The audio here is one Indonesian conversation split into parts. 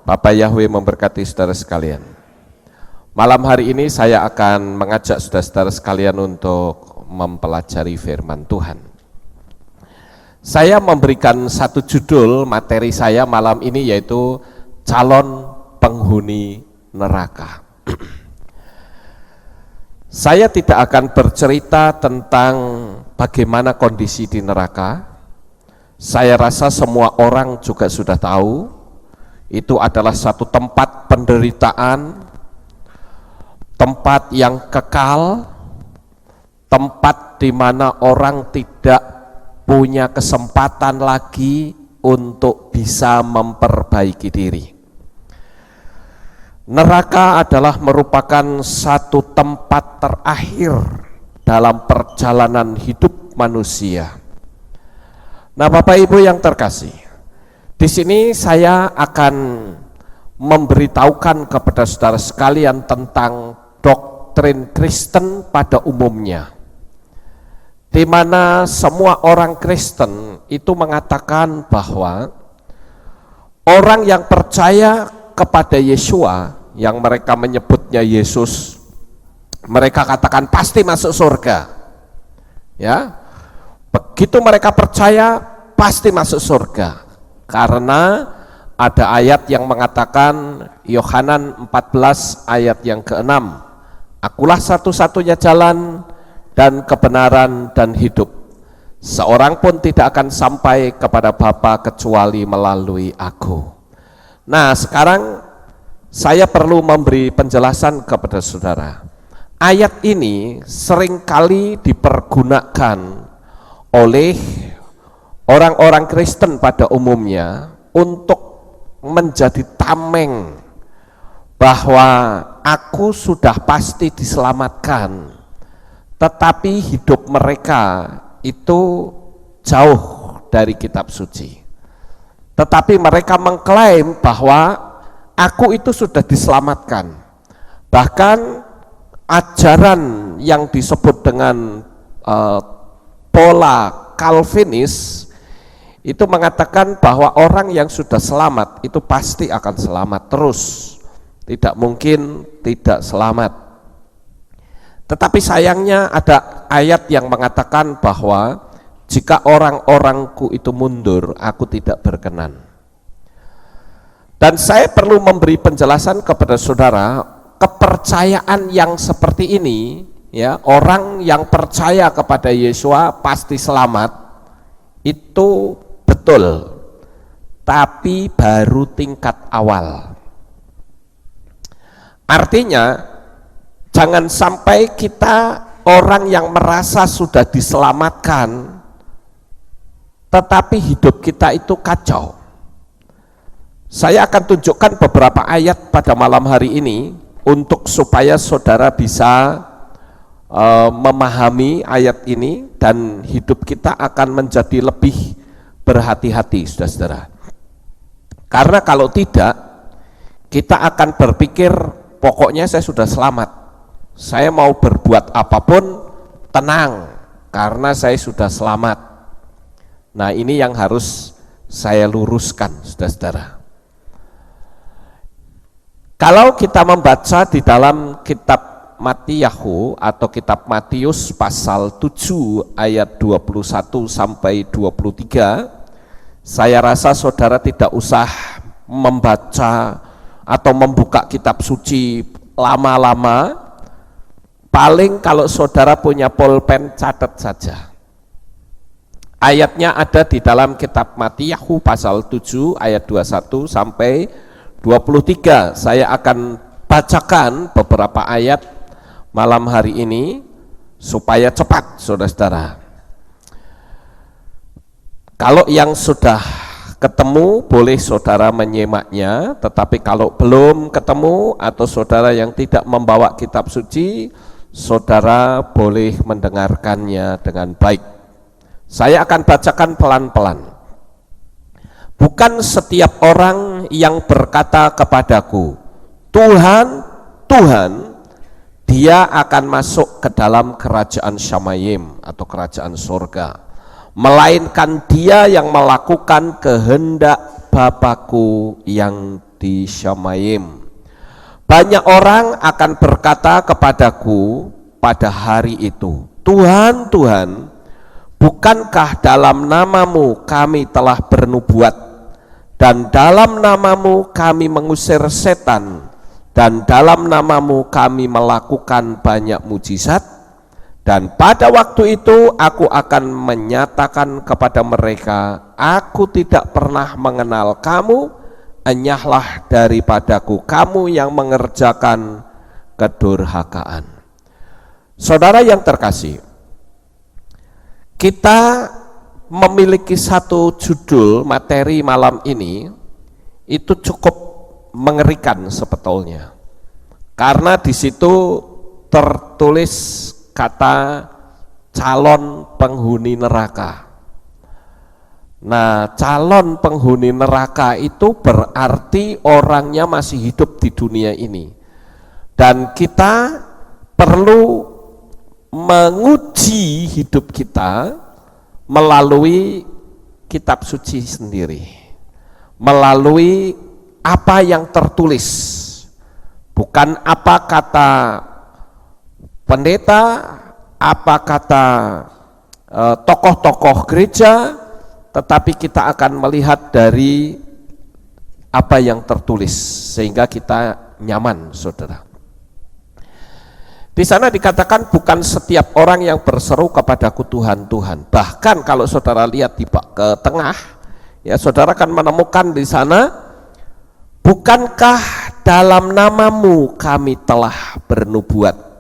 Bapak Yahweh memberkati saudara sekalian. Malam hari ini saya akan mengajak saudara-saudara sekalian untuk mempelajari firman Tuhan. Saya memberikan satu judul materi saya malam ini, yaitu calon penghuni neraka. Saya tidak akan bercerita tentang bagaimana kondisi di neraka. Saya rasa semua orang juga sudah tahu, itu adalah satu tempat penderitaan, tempat yang kekal, tempat di mana orang tidak punya kesempatan lagi untuk bisa memperbaiki diri. Neraka adalah merupakan satu tempat terakhir dalam perjalanan hidup manusia. Nah, Bapak Ibu yang terkasih, di sini saya akan memberitahukan kepada saudara sekalian tentang doktrin Kristen pada umumnya, di mana semua orang Kristen itu mengatakan bahwa orang yang percaya kepada Yesua, yang mereka menyebutnya Yesus, mereka katakan pasti masuk surga. Ya, begitu mereka percaya pasti masuk surga. Karena ada ayat yang mengatakan, Yohanan 14 ayat yang ke-6, akulah satu-satunya jalan dan kebenaran dan hidup. Seorang pun tidak akan sampai kepada Bapa kecuali melalui aku. Nah, sekarang saya perlu memberi penjelasan kepada saudara. Ayat ini seringkali dipergunakan oleh orang-orang Kristen pada umumnya untuk menjadi tameng bahwa aku sudah pasti diselamatkan, tetapi hidup mereka itu jauh dari kitab suci. Tetapi mereka mengklaim bahwa aku itu sudah diselamatkan. Bahkan ajaran yang disebut dengan pola Calvinis itu mengatakan bahwa orang yang sudah selamat itu pasti akan selamat terus, tidak mungkin tidak selamat. Tetapi sayangnya ada ayat yang mengatakan bahwa jika orang-orangku itu mundur, aku tidak berkenan. Dan saya perlu memberi penjelasan kepada saudara, kepercayaan yang seperti ini, ya, orang yang percaya kepada Yesua pasti selamat, itu betul, tapi baru tingkat awal. Artinya, jangan sampai kita orang yang merasa sudah diselamatkan, tetapi hidup kita itu kacau. Saya akan tunjukkan beberapa ayat pada malam hari ini, untuk supaya saudara bisa memahami ayat ini, dan hidup kita akan menjadi lebih berhati-hati, saudara-saudara. Karena kalau tidak, kita akan berpikir pokoknya saya sudah selamat, saya mau berbuat apapun tenang karena saya sudah selamat. Nah, ini yang harus saya luruskan, saudara-saudara. Kalau kita membaca di dalam kitab Matiyahu atau kitab Matius pasal 7 ayat 21 sampai 23, saya rasa saudara tidak usah membaca atau membuka kitab suci lama-lama. Paling kalau saudara punya pulpen, catat saja. Ayatnya ada di dalam kitab Matiyahu pasal 7 ayat 21 sampai 23. Saya akan bacakan beberapa ayat malam hari ini supaya cepat, saudara-saudara. Kalau yang sudah ketemu boleh saudara menyimaknya, tetapi kalau belum ketemu atau saudara yang tidak membawa kitab suci, saudara boleh mendengarkannya dengan baik. Saya akan bacakan pelan-pelan. Bukan setiap orang yang berkata kepadaku, Tuhan, Tuhan, dia akan masuk ke dalam kerajaan Syamayim atau kerajaan surga, melainkan dia yang melakukan kehendak Bapakku yang di Syamayim. Banyak orang akan berkata kepadaku pada hari itu, Tuhan, Tuhan, bukankah dalam namamu kami telah bernubuat, dan dalam namamu kami mengusir setan, dan dalam namamu kami melakukan banyak mujizat? Dan pada waktu itu aku akan menyatakan kepada mereka, aku tidak pernah mengenal kamu, enyahlah daripadaku kamu yang mengerjakan kedurhakaan. Saudara yang terkasih, kita memiliki satu judul materi malam ini, itu cukup mengerikan sebetulnya. Karena di situ tertulis kata calon penghuni neraka. Nah, calon penghuni neraka itu berarti orangnya masih hidup di dunia ini. Dan kita perlu menguji hidup kita melalui kitab suci sendiri. Melalui apa yang tertulis. Bukan apa kata pendeta, apa kata tokoh-tokoh gereja, tetapi kita akan melihat dari apa yang tertulis sehingga kita nyaman, saudara. Di sana dikatakan bukan setiap orang yang berseru kepadaku Tuhan, Tuhan. Bahkan kalau saudara lihat di ke tengah, ya saudara akan menemukan di sana, bukankah dalam namamu kami telah bernubuat?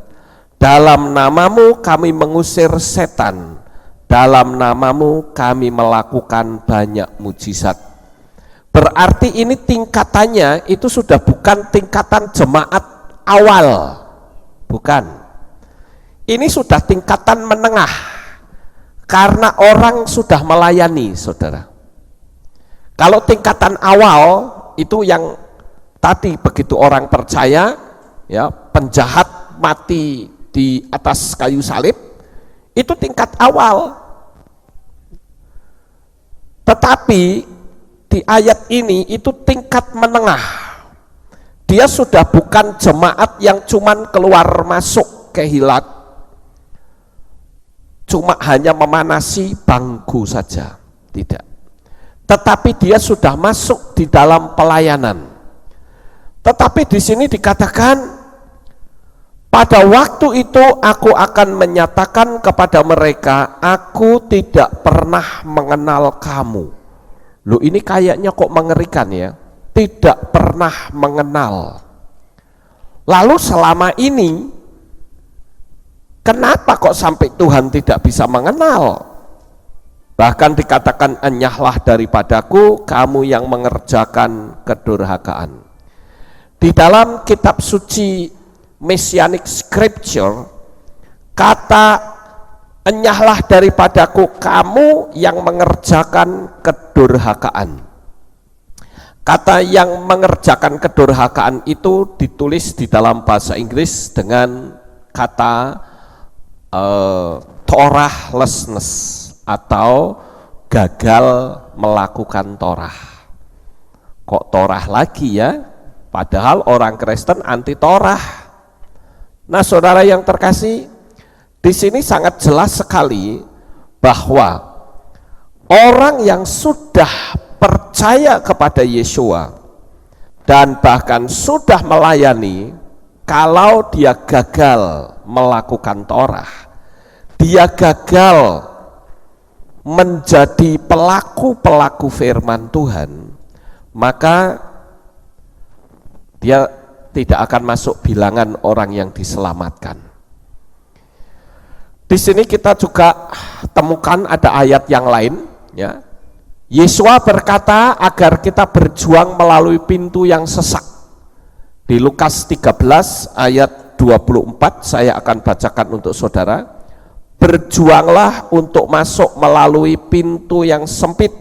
Dalam namamu kami mengusir setan, dalam namamu kami melakukan banyak mujizat. Berarti ini tingkatannya itu sudah bukan tingkatan jemaat awal, bukan. Ini sudah tingkatan menengah, karena orang sudah melayani, saudara. Kalau tingkatan awal itu yang tadi begitu orang percaya, ya penjahat mati di atas kayu salib, itu tingkat awal. Tetapi di ayat ini itu tingkat menengah. Dia sudah bukan jemaat yang cuman keluar masuk ke hilat, cuma hanya memanasi bangku saja, tidak. Tetapi dia sudah masuk di dalam pelayanan. Tetapi di sini dikatakan, pada waktu itu aku akan menyatakan kepada mereka, aku tidak pernah mengenal kamu. Loh, ini kayaknya kok mengerikan ya, tidak pernah mengenal. Lalu selama ini, kenapa kok sampai Tuhan tidak bisa mengenal? Bahkan dikatakan, enyahlah daripadaku kamu yang mengerjakan kedurhakaan. Di dalam kitab suci Messianic Scripture, kata enyahlah daripadaku kamu yang mengerjakan kedurhakaan. Kata yang mengerjakan kedurhakaan itu ditulis di dalam bahasa Inggris dengan kata Torahlessness atau gagal melakukan Torah. Kok Torah lagi ya? Padahal orang Kristen anti Torah. Nah, saudara yang terkasih, di sini sangat jelas sekali bahwa orang yang sudah percaya kepada Yeshua dan bahkan sudah melayani, kalau dia gagal melakukan Torah, dia gagal menjadi pelaku-pelaku firman Tuhan, maka dia tidak akan masuk bilangan orang yang diselamatkan. Di sini kita juga temukan ada ayat yang lain, ya. Yesua berkata agar kita berjuang melalui pintu yang sesak. Di Lukas 13 ayat 24 saya akan bacakan untuk saudara. Berjuanglah untuk masuk melalui pintu yang sempit,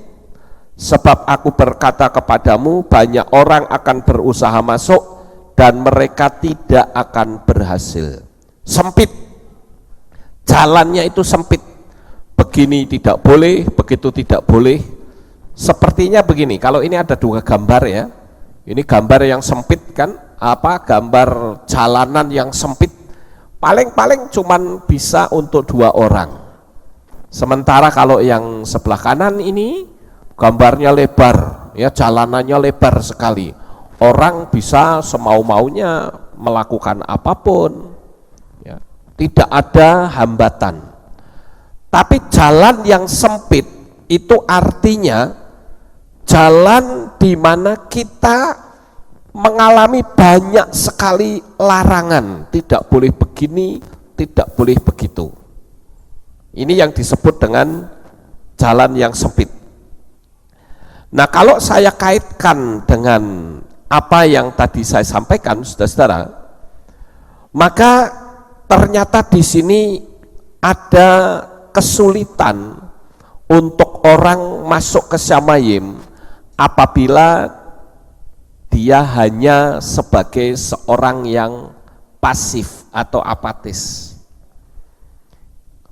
sebab aku berkata kepadamu banyak orang akan berusaha masuk dan mereka tidak akan berhasil. Sempit, jalannya itu sempit, begini tidak boleh, begitu tidak boleh, Sepertinya begini, kalau ini ada dua gambar ya. Ini gambar yang sempit kan, gambar jalanan yang sempit. Paling-paling cuman bisa untuk 2 orang. Sementara kalau yang sebelah kanan ini gambarnya lebar, ya jalanannya lebar sekali. Orang bisa semau-maunya melakukan apapun, ya. Tidak ada hambatan. Tapi jalan yang sempit itu artinya jalan di mana kita mengalami banyak sekali larangan, tidak boleh begini, tidak boleh begitu. Ini yang disebut dengan jalan yang sempit. Nah, kalau saya kaitkan dengan apa yang tadi saya sampaikan, saudara-saudara, maka ternyata di sini ada kesulitan untuk orang masuk ke Syamayim apabila dia hanya sebagai seorang yang pasif atau apatis.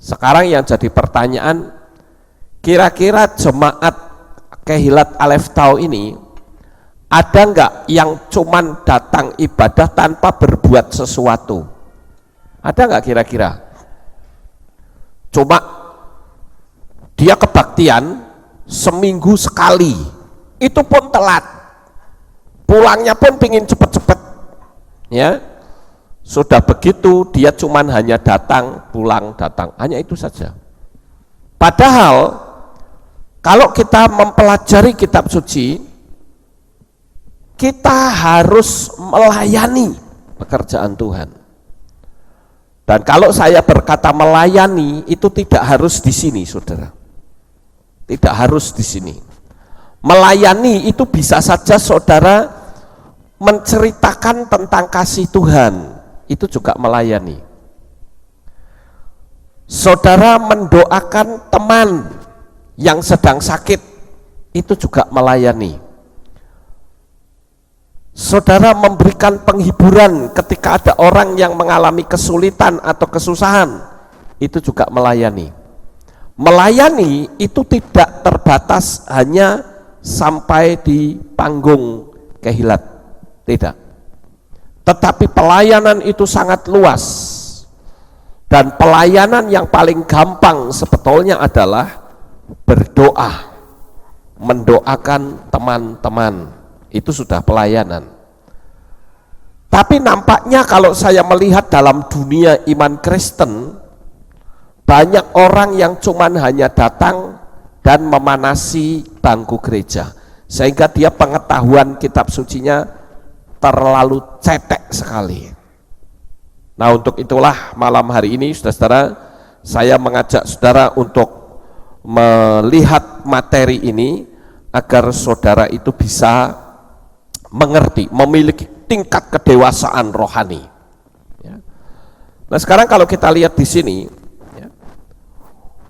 Sekarang yang jadi pertanyaan, kira-kira jemaat Kehilat Aleph Tau ini ada enggak yang cuman datang ibadah tanpa berbuat sesuatu? Ada enggak kira-kira? Cuma dia kebaktian seminggu sekali, itu pun telat. Pulangnya pun pingin cepet-cepet, ya. Sudah begitu dia cuman hanya datang, pulang, datang, hanya itu saja. Padahal kalau kita mempelajari kitab suci, kita harus melayani pekerjaan Tuhan. Dan kalau saya berkata melayani, itu tidak harus di sini, saudara. Tidak harus di sini. Melayani itu bisa saja saudara menceritakan tentang kasih Tuhan, itu juga melayani. Saudara mendoakan teman yang sedang sakit, itu juga melayani. Saudara memberikan penghiburan ketika ada orang yang mengalami kesulitan atau kesusahan, itu juga melayani. Melayani itu tidak terbatas hanya sampai di panggung kehilat, tidak. Tetapi pelayanan itu sangat luas, dan pelayanan yang paling gampang sebetulnya adalah berdoa, mendoakan teman-teman, itu sudah pelayanan. Tapi nampaknya kalau saya melihat dalam dunia iman Kristen, banyak orang yang cuman hanya datang dan memanasi bangku gereja, sehingga dia pengetahuan kitab sucinya terlalu cetek sekali. Nah, untuk itulah malam hari ini saudara-saudara, saya mengajak saudara untuk melihat materi ini agar saudara itu bisa mengerti, memiliki tingkat kedewasaan rohani. Nah, sekarang kalau kita lihat di sini,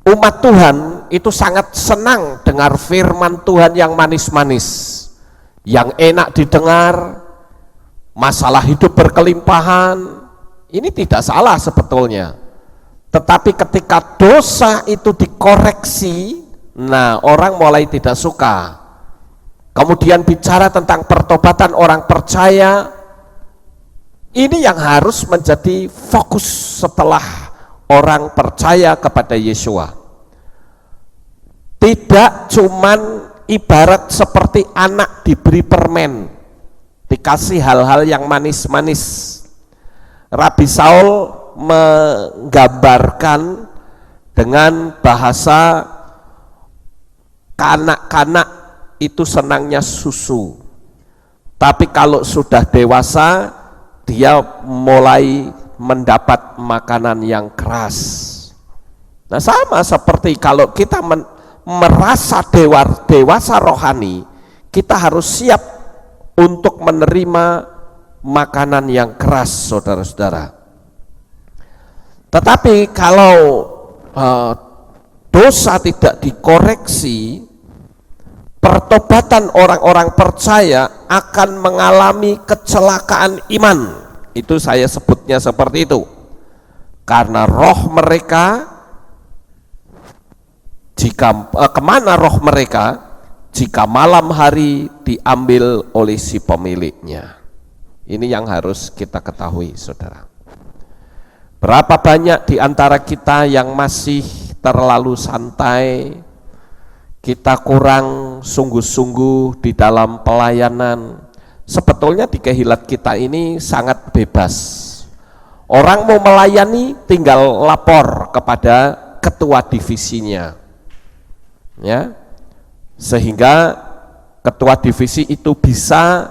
umat Tuhan itu sangat senang dengar firman Tuhan yang manis-manis, yang enak didengar, masalah hidup berkelimpahan. Ini tidak salah sebetulnya, tetapi ketika dosa itu dikoreksi, nah orang mulai tidak suka. Kemudian bicara tentang pertobatan orang percaya, ini yang harus menjadi fokus setelah orang percaya kepada Yesua. Tidak cuman ibarat seperti anak diberi permen, dikasih hal-hal yang manis-manis. Rabi Saul menggambarkan dengan bahasa kanak-kanak itu senangnya susu, tapi kalau sudah dewasa dia mulai mendapat makanan yang keras. Nah, sama seperti kalau kita merasa dewasa rohani, kita harus siap untuk menerima makanan yang keras, saudara-saudara. Tetapi kalau dosa tidak dikoreksi, pertobatan orang-orang percaya akan mengalami kecelakaan iman. Itu saya sebutnya seperti itu, karena roh mereka kemana roh mereka, jika malam hari diambil oleh si pemiliknya. Ini yang harus kita ketahui, saudara. Berapa banyak di antara kita yang masih terlalu santai, kita kurang sungguh-sungguh di dalam pelayanan. Sebetulnya di Kehilat kita ini sangat bebas. Orang mau melayani tinggal lapor kepada ketua divisinya. Ya. Sehingga ketua divisi itu bisa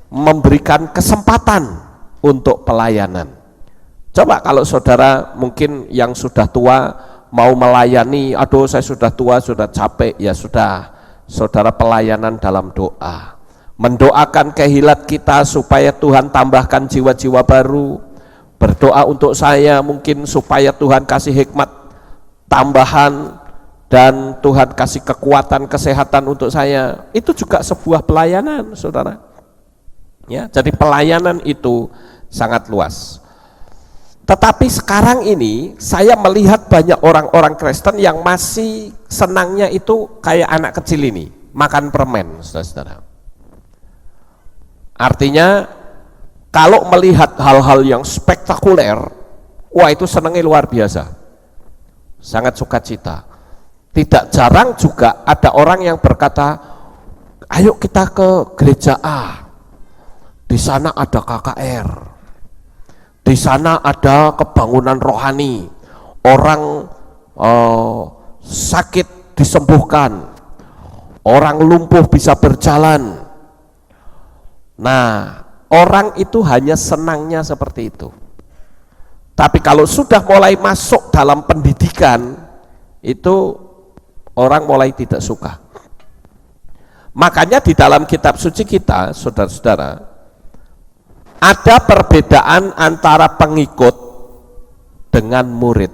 memberikan kesempatan untuk pelayanan. Coba kalau saudara mungkin yang sudah tua mau melayani, aduh saya sudah tua, sudah capek, ya sudah, saudara pelayanan dalam doa. Mendoakan Kehilat kita supaya Tuhan tambahkan jiwa-jiwa baru. Berdoa untuk saya mungkin supaya Tuhan kasih hikmat tambahan, dan Tuhan kasih kekuatan, kesehatan untuk saya. Itu juga sebuah pelayanan, saudara. Ya, jadi pelayanan itu sangat luas. Tetapi sekarang ini saya melihat banyak orang-orang Kristen yang masih senangnya itu kayak anak kecil ini, makan permen, saudara-saudara. Artinya kalau melihat hal-hal yang spektakuler, wah itu senangnya luar biasa, sangat sukacita. Tidak jarang juga ada orang yang berkata, ayo kita ke gereja A, di sana ada KKR, di sana ada kebangunan rohani, orang sakit disembuhkan, orang lumpuh bisa berjalan. Nah, orang itu hanya senangnya seperti itu. Tapi kalau sudah mulai masuk dalam pendidikan, itu orang mulai tidak suka. Makanya di dalam kitab suci kita, saudara-saudara, ada perbedaan antara pengikut dengan murid.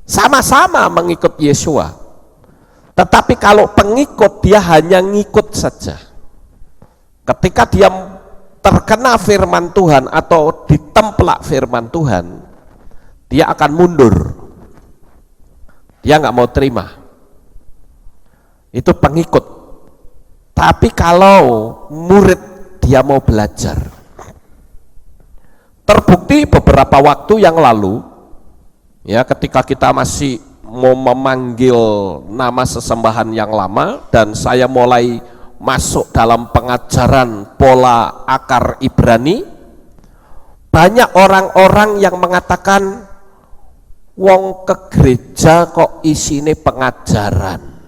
Sama-sama mengikut Yesua, tetapi kalau pengikut dia hanya ngikut saja. Ketika dia terkena firman Tuhan atau ditemplak firman Tuhan, dia akan mundur. Dia nggak mau terima. Itu pengikut. Tapi kalau murid, dia mau belajar. Terbukti beberapa waktu yang lalu, ya, ketika kita masih mau memanggil nama sesembahan yang lama dan saya mulai masuk dalam pengajaran pola akar Ibrani, banyak orang-orang yang mengatakan, wong ke gereja kok isine pengajaran.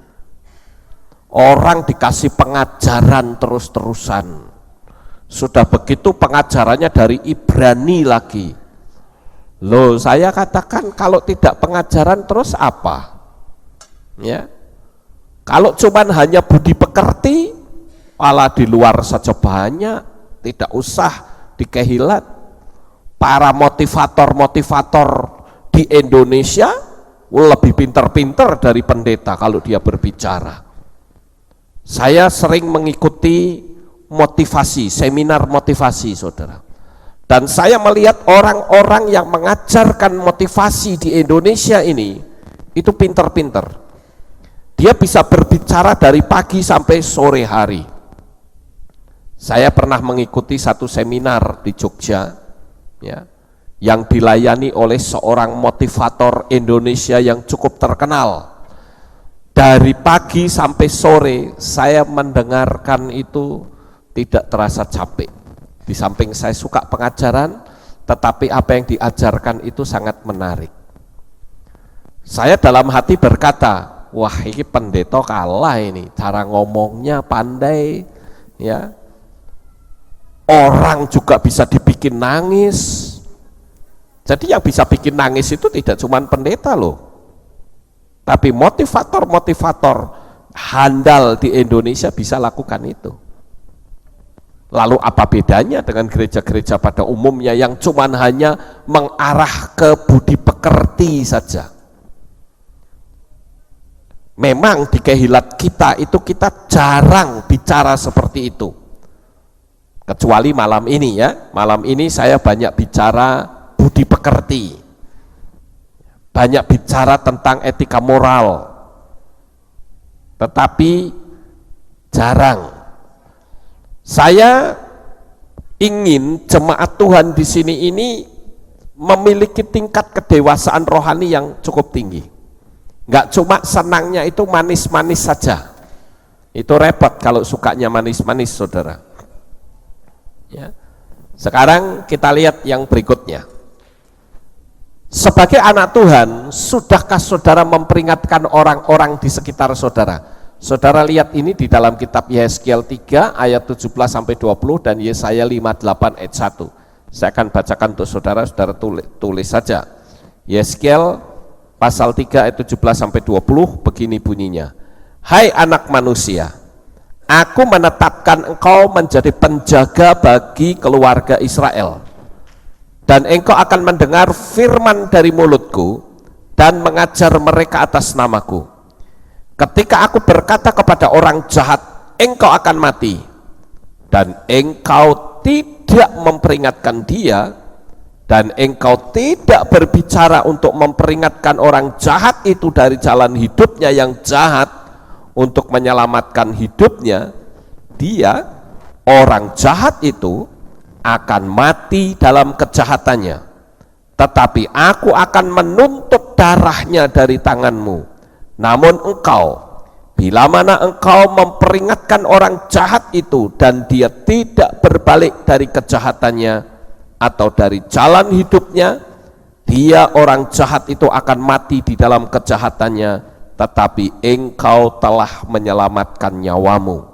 Orang dikasih pengajaran terus-terusan. Sudah begitu pengajarannya dari Ibrani lagi. Loh, saya katakan kalau tidak pengajaran terus apa? Ya. Kalau cuman hanya budi pekerti, malah di luar saja banyak, tidak usah di Kehilat. Para motivator-motivator di Indonesia lebih pinter-pinter dari pendeta kalau dia berbicara. Saya sering mengikuti motivasi, seminar motivasi, saudara. Dan saya melihat orang-orang yang mengajarkan motivasi di Indonesia ini, itu pinter-pinter. Dia bisa berbicara dari pagi sampai sore hari. Saya pernah mengikuti satu seminar di Jogja, ya, yang dilayani oleh seorang motivator Indonesia yang cukup terkenal. Dari pagi sampai sore saya mendengarkan itu tidak terasa capek. Di samping saya suka pengajaran, tetapi apa yang diajarkan itu sangat menarik. Saya dalam hati berkata, wah ini pendeta kalah ini, cara ngomongnya pandai, ya. Orang juga bisa dibikin nangis. Jadi yang bisa bikin nangis itu tidak cuma pendeta loh. Tapi motivator-motivator handal di Indonesia bisa lakukan itu. Lalu apa bedanya dengan gereja-gereja pada umumnya yang cuman hanya mengarah ke budi pekerti saja? Memang di Kehilat kita itu kita jarang bicara seperti itu. Kecuali malam ini, ya. Malam ini saya banyak bicara budi pekerti. Banyak bicara tentang etika moral. Tetapi Jarang. Saya ingin jemaat Tuhan di sini ini memiliki tingkat kedewasaan rohani yang cukup tinggi. Enggak cuma senangnya itu manis-manis saja. Itu repot kalau sukanya manis-manis, saudara. Ya. Sekarang kita lihat yang berikutnya. Sebagai anak Tuhan, sudahkah saudara memperingatkan orang-orang di sekitar saudara? Saudara lihat ini di dalam kitab Yesaya 3 ayat 17 sampai 20 dan Yesaya 58 ayat 1. Saya akan bacakan untuk saudara, saudara tulis saja. Yesaya pasal 3 ayat 17 sampai 20 begini bunyinya. Hai anak manusia, aku menetapkan engkau menjadi penjaga bagi keluarga Israel. Dan engkau akan mendengar firman dari mulutku dan mengajar mereka atas namaku. Ketika aku berkata kepada orang jahat, engkau akan mati, dan engkau tidak memperingatkan dia, dan engkau tidak berbicara untuk memperingatkan orang jahat itu dari jalan hidupnya yang jahat untuk menyelamatkan hidupnya, dia, orang jahat itu, akan mati dalam kejahatannya, tetapi aku akan menuntut darahnya dari tanganmu. Namun engkau, bila mana engkau memperingatkan orang jahat itu dan dia tidak berbalik dari kejahatannya atau dari jalan hidupnya, dia orang jahat itu akan mati di dalam kejahatannya, tetapi engkau telah menyelamatkan nyawamu.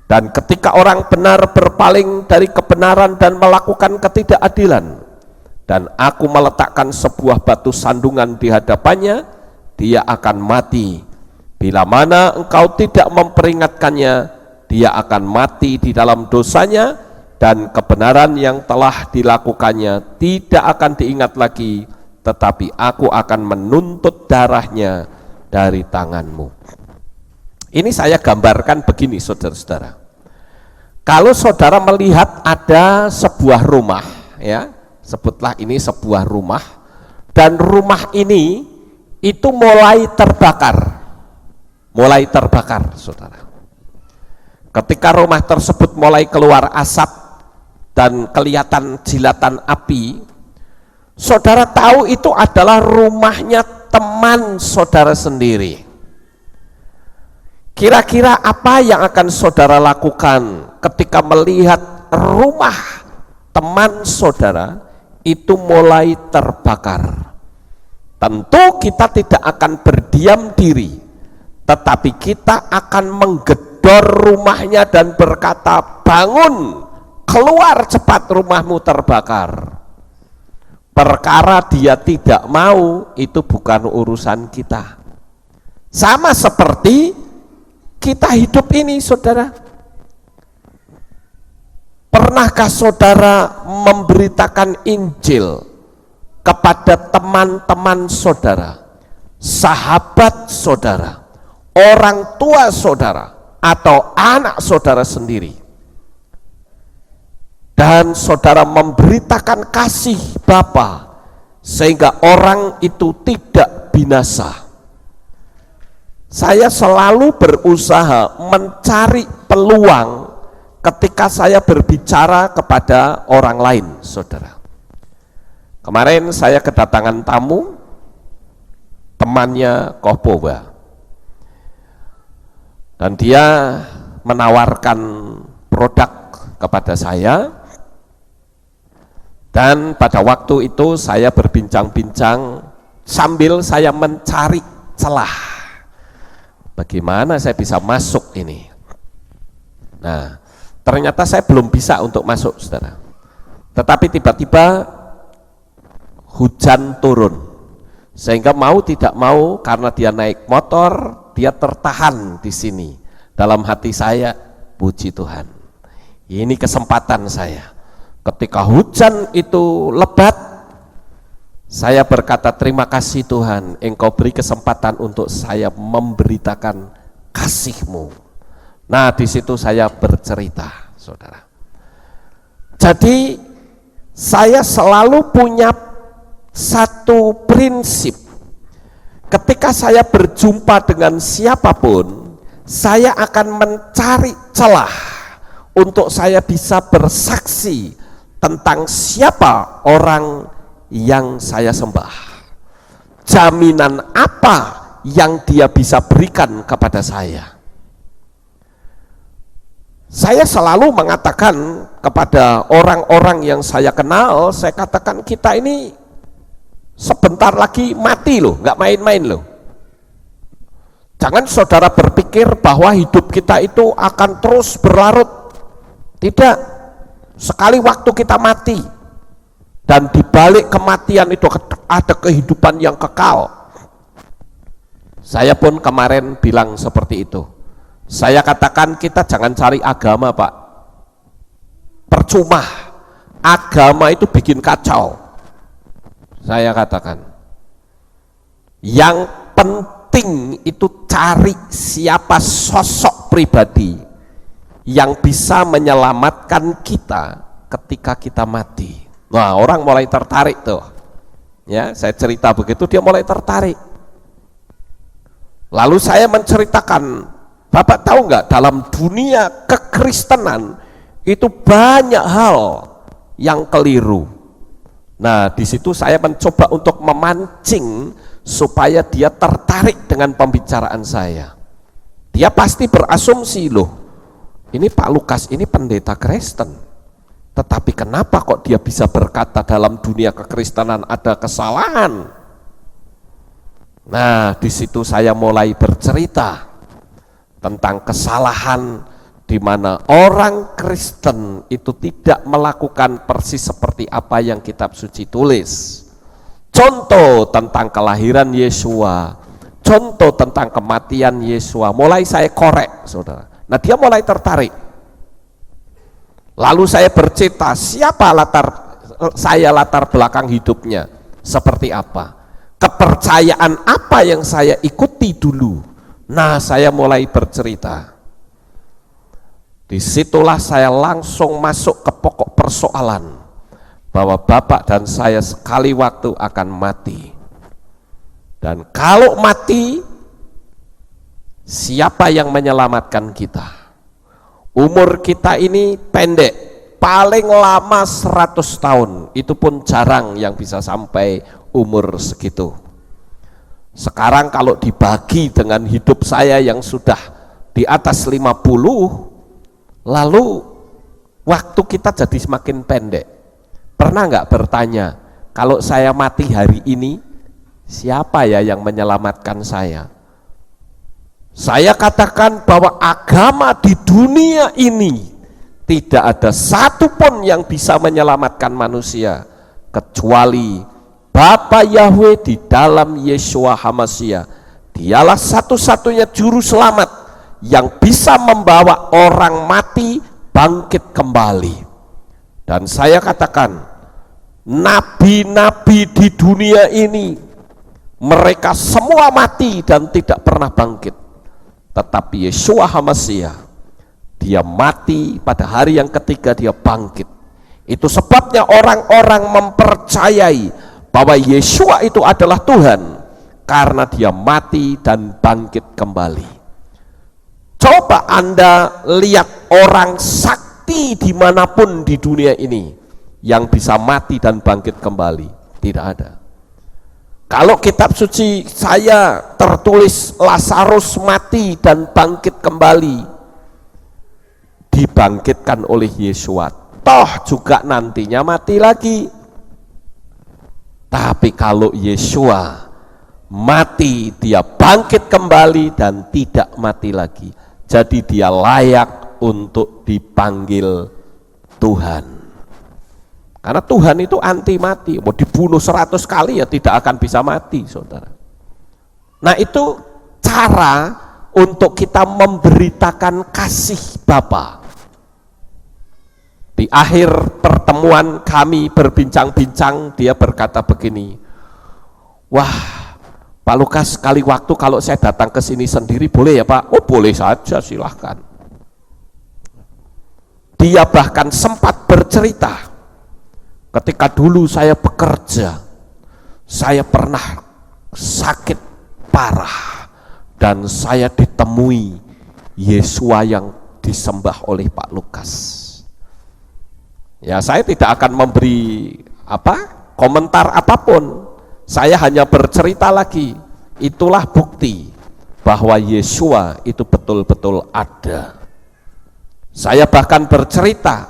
Dan ketika orang benar berpaling dari kebenaran dan melakukan ketidakadilan, dan aku meletakkan sebuah batu sandungan di hadapannya, dia akan mati. Bila mana engkau tidak memperingatkannya, dia akan mati di dalam dosanya, dan kebenaran yang telah dilakukannya tidak akan diingat lagi, tetapi aku akan menuntut darahnya dari tanganmu. Ini saya gambarkan begini, saudara-saudara. Kalau saudara melihat ada sebuah rumah, ya, sebutlah ini sebuah rumah, dan rumah ini itu mulai terbakar, saudara. Ketika rumah tersebut mulai keluar asap dan kelihatan jilatan api, saudara tahu itu adalah rumahnya teman saudara sendiri. Kira-kira apa yang akan saudara lakukan ketika melihat rumah teman saudara itu mulai terbakar? Tentu kita tidak akan berdiam diri, tetapi kita akan menggedor rumahnya dan berkata, bangun, keluar cepat, rumahmu terbakar. Perkara dia tidak mau, itu bukan urusan kita. Sama seperti kita hidup ini, saudara. Pernahkah saudara memberitakan Injil kepada teman-teman saudara, sahabat saudara, orang tua saudara, atau anak saudara sendiri, dan saudara memberitakan kasih Bapa sehingga orang itu tidak binasa? Saya selalu berusaha mencari peluang ketika saya berbicara kepada orang lain, saudara. Kemarin saya kedatangan tamu, temannya Kohbowa, dan dia menawarkan produk kepada saya, dan pada waktu itu saya berbincang-bincang sambil saya mencari celah. Bagaimana saya bisa masuk ini? Nah, ternyata saya belum bisa untuk masuk, saudara. Tetapi tiba-tiba hujan turun, sehingga mau tidak mau karena dia naik motor, dia tertahan di sini. Dalam hati saya, puji Tuhan, ini kesempatan saya. Ketika hujan itu lebat, saya berkata, terima kasih Tuhan, Engkau beri kesempatan untuk saya memberitakan kasih-Mu. Nah, di situ saya bercerita, saudara. Jadi saya selalu punya satu prinsip. Ketika saya berjumpa dengan siapapun, saya akan mencari celah untuk saya bisa bersaksi tentang siapa orang yang saya sembah. Jaminan apa yang dia bisa berikan kepada saya? Saya selalu mengatakan kepada orang-orang yang saya kenal, saya katakan kita ini sebentar lagi mati loh, nggak main-main loh. Jangan saudara berpikir bahwa hidup kita itu akan terus berlarut. Tidak, sekali waktu kita mati, dan di balik kematian itu ada kehidupan yang kekal. Saya pun kemarin bilang seperti itu. Saya katakan kita jangan cari agama, Pak. Percuma, agama itu bikin kacau. Saya katakan, yang penting itu cari siapa sosok pribadi yang bisa menyelamatkan kita ketika kita mati. Nah, orang mulai tertarik tuh. Ya, saya cerita begitu dia mulai tertarik. Lalu saya menceritakan, Bapak tahu nggak, dalam dunia kekristenan itu banyak hal yang keliru. Nah, di situ saya mencoba untuk memancing supaya dia tertarik dengan pembicaraan saya. Dia pasti berasumsi, loh, ini Pak Lukas ini pendeta Kristen, tetapi kenapa kok dia bisa berkata dalam dunia kekristenan ada kesalahan? Nah, di situ saya mulai bercerita tentang kesalahan di mana orang Kristen itu tidak melakukan persis seperti apa yang kitab suci tulis. Contoh tentang kelahiran Yesua, contoh tentang kematian Yesua, mulai saya korek, saudara. Nah, dia mulai tertarik. Lalu saya bercerita siapa latar belakang hidupnya, seperti apa, kepercayaan apa yang saya ikuti dulu. Nah, saya mulai bercerita. Disitulah saya langsung masuk ke pokok persoalan, bahwa Bapak dan saya sekali waktu akan mati. Dan kalau mati, siapa yang menyelamatkan kita? Umur kita ini pendek, paling lama 100 tahun, itu pun jarang yang bisa sampai umur segitu. Sekarang kalau dibagi dengan hidup saya yang sudah di atas 50, lalu waktu kita jadi semakin pendek. Pernah nggak bertanya, kalau saya mati hari ini, siapa ya yang menyelamatkan saya? Saya katakan bahwa agama di dunia ini tidak ada satupun yang bisa menyelamatkan manusia kecuali Bapa Yahweh di dalam Yeshua HaMashiach. Dialah satu-satunya juru selamat yang bisa membawa orang mati bangkit kembali. Dan saya katakan, nabi-nabi di dunia ini mereka semua mati dan tidak pernah bangkit. Tetapi Yeshua HaMashiach, dia mati pada hari yang ketiga, dia bangkit. Itu sebabnya orang-orang mempercayai bahwa Yeshua itu adalah Tuhan karena dia mati dan bangkit kembali. Coba Anda lihat orang sakti dimanapun di dunia ini yang bisa mati dan bangkit kembali, tidak ada. Kalau kitab suci saya tertulis Lazarus mati dan bangkit kembali, dibangkitkan oleh Yeshua, toh juga nantinya mati lagi. Tapi kalau Yeshua mati, dia bangkit kembali dan tidak mati lagi. Jadi dia layak untuk dipanggil Tuhan. Karena Tuhan itu anti mati. Mau dibunuh 100 kali ya tidak akan bisa mati, saudara. Nah, itu cara untuk kita memberitakan kasih Bapa. Di akhir pertemuan kami berbincang-bincang, dia berkata begini, wah Pak Lukas, sekali waktu kalau saya datang ke sini sendiri boleh ya Pak? Oh boleh saja, silahkan. Dia bahkan sempat bercerita, ketika dulu saya bekerja, saya pernah sakit parah dan saya ditemui Yesua yang disembah oleh Pak Lukas. Ya, saya tidak akan memberi komentar apapun. Saya hanya bercerita lagi. Itulah bukti bahwa Yesua itu betul-betul ada. Saya bahkan bercerita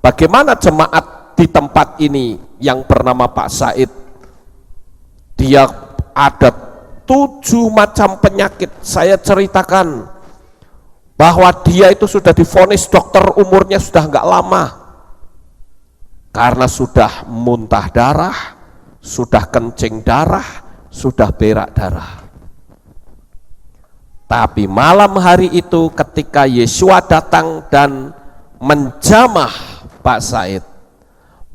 bagaimana jemaat di tempat ini yang bernama Pak Said, dia ada 7 macam penyakit. Saya ceritakan bahwa dia itu sudah divonis dokter umurnya sudah enggak lama karena sudah muntah darah, sudah kencing darah, sudah berak darah. Tapi malam hari itu ketika Yesua datang dan menjamah Pak Said,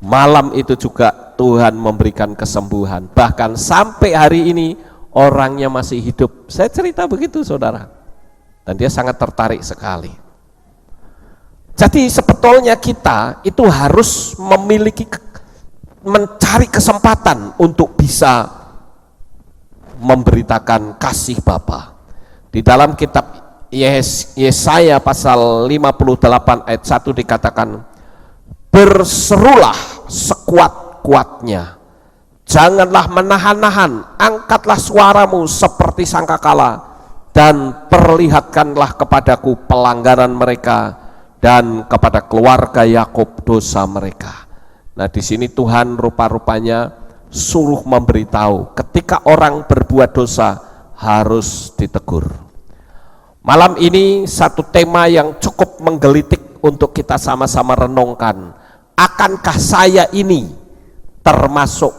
malam itu juga Tuhan memberikan kesembuhan. Bahkan sampai hari ini orangnya masih hidup. Saya cerita begitu, saudara. Dan dia sangat tertarik sekali. Jadi sebetulnya kita itu harus mencari kesempatan untuk bisa memberitakan kasih Bapa. Di dalam kitab Yesaya pasal 58 ayat 1 dikatakan, berserulah sekuat-kuatnya, janganlah menahan-nahan, angkatlah suaramu seperti sangkakala, dan perlihatkanlah kepadaku pelanggaran mereka, dan kepada keluarga Yakub dosa mereka. Nah, di sini Tuhan rupa-rupanya suruh memberitahu ketika orang berbuat dosa harus ditegur. Malam ini satu tema yang cukup menggelitik untuk kita sama-sama renungkan. Akankah saya ini termasuk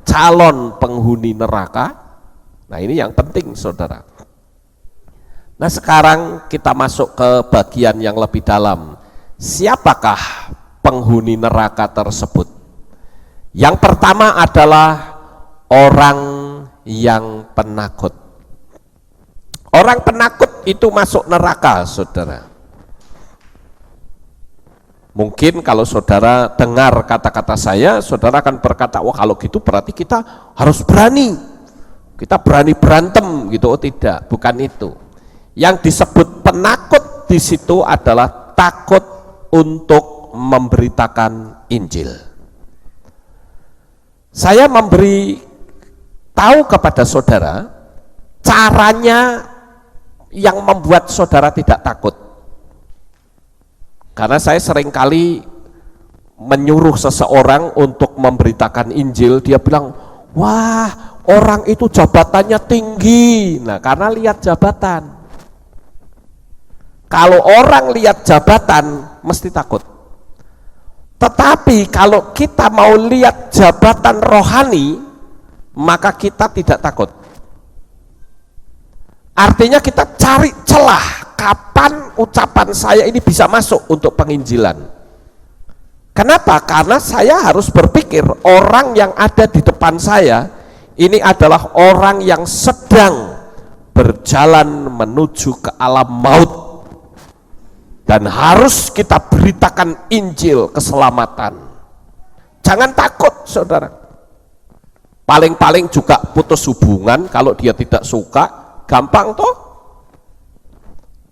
calon penghuni neraka? Nah, ini yang penting, saudara. Nah, sekarang kita masuk ke bagian yang lebih dalam. Siapakah penghuni neraka tersebut? Yang pertama adalah orang yang penakut. Orang penakut itu masuk neraka, saudara. Mungkin kalau saudara dengar kata-kata saya, saudara akan berkata, wah kalau gitu berarti kita harus berani. Kita berani berantem gitu. Oh tidak, bukan itu. Yang disebut penakut di situ adalah takut untuk memberitakan Injil. Saya memberi tahu kepada saudara caranya yang membuat saudara tidak takut. Karena saya seringkali menyuruh seseorang untuk memberitakan Injil, dia bilang, wah orang itu jabatannya tinggi. Nah, karena lihat jabatan. Kalau orang lihat jabatan mesti takut. Tetapi kalau kita mau lihat jabatan rohani, maka kita tidak takut. Artinya kita cari celah kapan ucapan saya ini bisa masuk untuk penginjilan. Kenapa? Karena saya harus berpikir orang yang ada di depan saya ini adalah orang yang sedang berjalan menuju ke alam maut, dan harus kita beritakan Injil keselamatan. Jangan takut, saudara. Paling-paling juga putus hubungan kalau dia tidak suka, gampang toh.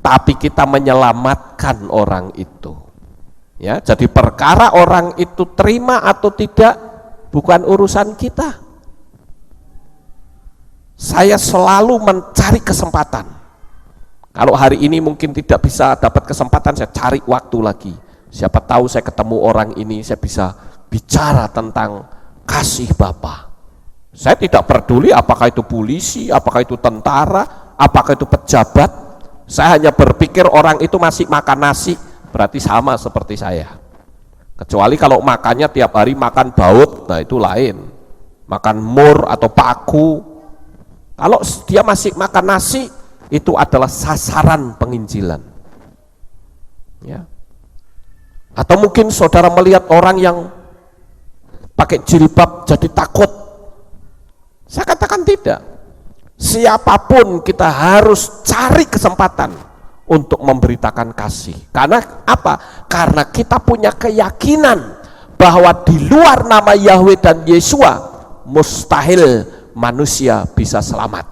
Tapi kita menyelamatkan orang itu. Ya, jadi perkara orang itu terima atau tidak bukan urusan kita. Saya selalu mencari kesempatan. Kalau hari ini mungkin tidak bisa dapat kesempatan, saya cari waktu lagi. Siapa tahu saya ketemu orang ini, saya bisa bicara tentang kasih Bapa. Saya tidak peduli apakah itu polisi, apakah itu tentara, apakah itu pejabat. Saya hanya berpikir orang itu masih makan nasi, berarti sama seperti saya. Kecuali kalau makannya tiap hari makan baut, nah itu lain. Makan mur atau paku. Kalau dia masih makan nasi, itu adalah sasaran penginjilan. Ya. Atau mungkin saudara melihat orang yang pakai jilbab jadi takut. Saya katakan tidak. Siapapun kita harus cari kesempatan untuk memberitakan kasih. Karena apa? Karena kita punya keyakinan bahwa di luar nama Yahweh dan Yesua mustahil manusia bisa selamat.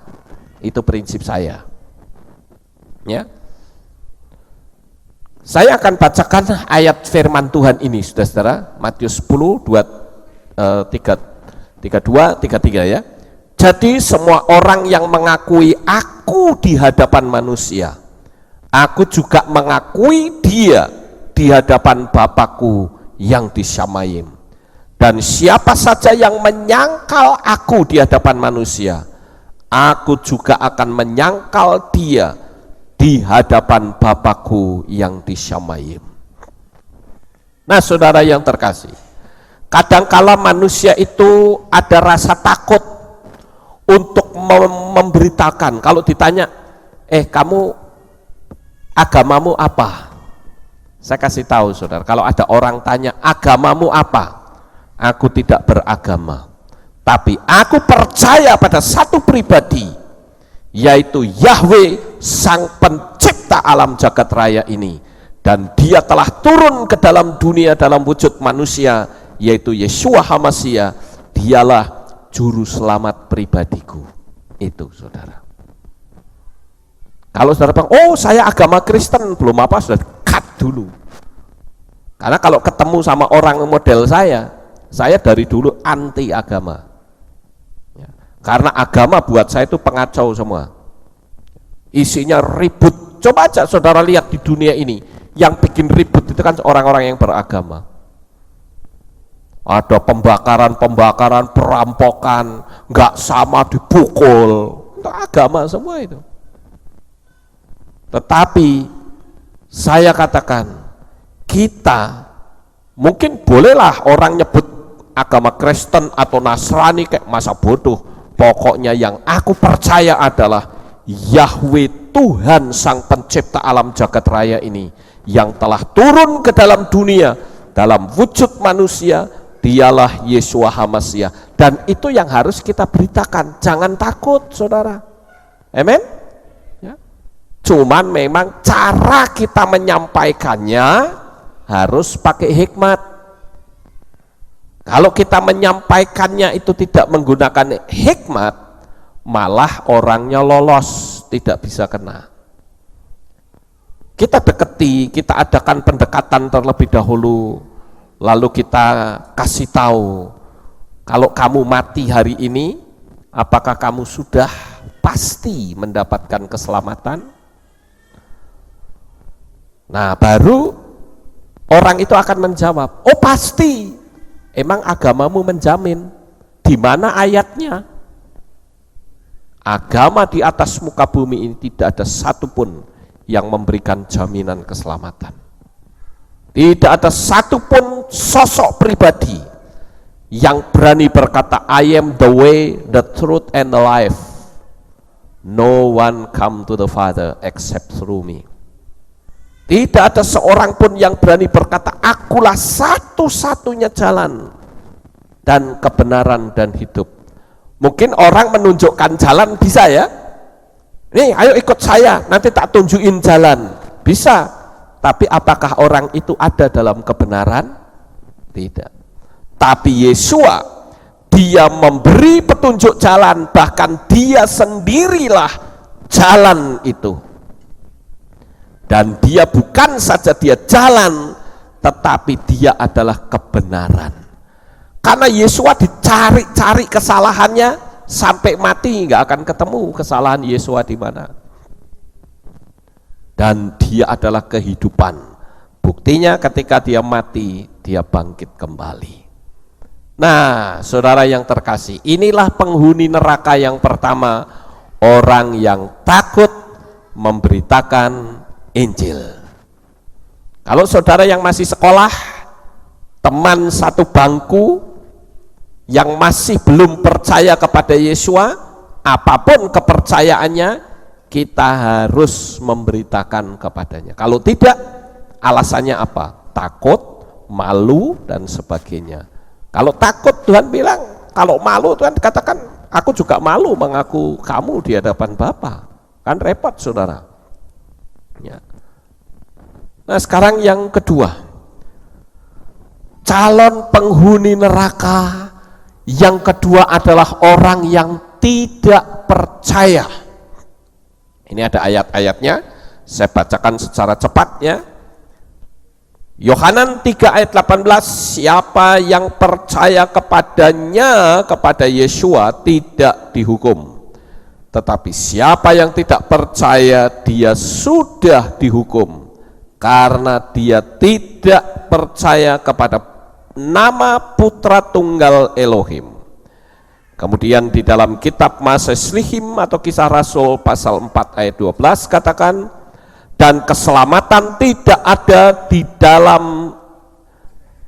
Itu prinsip saya. Ya. Saya akan bacakan ayat firman Tuhan ini, saudara-saudara, Matius 10, 32, 33 ya. Jadi semua orang yang mengakui aku di hadapan manusia, aku juga mengakui dia di hadapan Bapakku yang di Syamayim. Dan siapa saja yang menyangkal aku di hadapan manusia, aku juga akan menyangkal dia di hadapan Bapakku yang di Syamayim. Nah, saudara yang terkasih, kadangkala manusia itu ada rasa takut untuk memberitakan. Kalau ditanya, kamu agamamu apa? Saya kasih tahu saudara, kalau ada orang tanya agamamu apa? Aku tidak beragama, tapi aku percaya pada satu pribadi, yaitu Yahweh, sang pencipta alam jagat raya ini, dan dia telah turun ke dalam dunia dalam wujud manusia, yaitu Yeshua HaMashiach. Dialah juru selamat pribadiku. Itu saudara. Kalau saudara bilang, oh saya agama Kristen, belum apa, sudah cut dulu. Karena kalau ketemu sama orang model saya dari dulu anti agama ya. Karena agama buat saya itu pengacau semua, isinya ribut. Coba aja saudara lihat di dunia ini, yang bikin ribut itu kan orang-orang yang beragama. Ada pembakaran, perampokan, nggak sama dipukul, itu agama semua itu. Tetapi saya katakan, kita mungkin bolehlah orang nyebut agama Kristen atau Nasrani kayak masa bodoh, pokoknya yang aku percaya adalah Yahweh, Tuhan sang pencipta alam jagat raya ini, yang telah turun ke dalam dunia dalam wujud manusia. Dialah Yeshua HaMashiach, dan itu yang harus kita beritakan. Jangan takut saudara, amen ya. Cuman memang cara kita menyampaikannya harus pakai hikmat. Kalau kita menyampaikannya itu tidak menggunakan hikmat, malah orangnya lolos, tidak bisa kena. Kita deketi, kita adakan pendekatan terlebih dahulu, lalu kita kasih tahu, kalau kamu mati hari ini, apakah kamu sudah pasti mendapatkan keselamatan? Nah, baru orang itu akan menjawab, oh pasti. Emang agamamu menjamin? Di mana ayatnya? Agama di atas muka bumi ini tidak ada satupun yang memberikan jaminan keselamatan. Tidak ada satupun sosok pribadi yang berani berkata, I am the way, the truth, and the life. No one come to the Father except through me. Tidak ada seorang pun yang berani berkata, akulah satu-satunya jalan dan kebenaran dan hidup. Mungkin orang menunjukkan jalan bisa ya. Nih, ayo ikut saya, nanti tak tunjukin jalan. Bisa. Tapi apakah orang itu ada dalam kebenaran? Tidak. Tapi Yeshua, dia memberi petunjuk jalan, bahkan dia sendirilah jalan itu. Dan dia bukan saja dia jalan, tetapi dia adalah kebenaran. Karena Yeshua dicari-cari kesalahannya sampai mati, nggak akan ketemu kesalahan Yeshua di mana. Dan dia adalah kehidupan. Buktinya ketika dia mati, dia bangkit kembali. Nah, saudara yang terkasih, inilah penghuni neraka yang pertama, orang yang takut memberitakan Injil. Kalau saudara yang masih sekolah, teman satu bangku yang masih belum percaya kepada Yeshua, apapun kepercayaannya, kita harus memberitakan kepadanya. Kalau tidak, alasannya apa? Takut, malu, dan sebagainya. Kalau takut, Tuhan bilang, kalau malu, Tuhan katakan, aku juga malu mengaku kamu di hadapan Bapa. Kan repot saudara ya. Nah, sekarang yang kedua, calon penghuni neraka yang kedua adalah orang yang tidak percaya. Ini ada ayat-ayatnya, saya bacakan secara cepat ya. Yohanan 3 ayat 18, siapa yang percaya kepadanya, kepada Yesua, tidak dihukum. Tetapi siapa yang tidak percaya, dia sudah dihukum, karena dia tidak percaya kepada nama Putra Tunggal Elohim. Kemudian di dalam kitab Maseslihim atau Kisah Rasul pasal 4 ayat 12 katakan, dan keselamatan tidak ada di dalam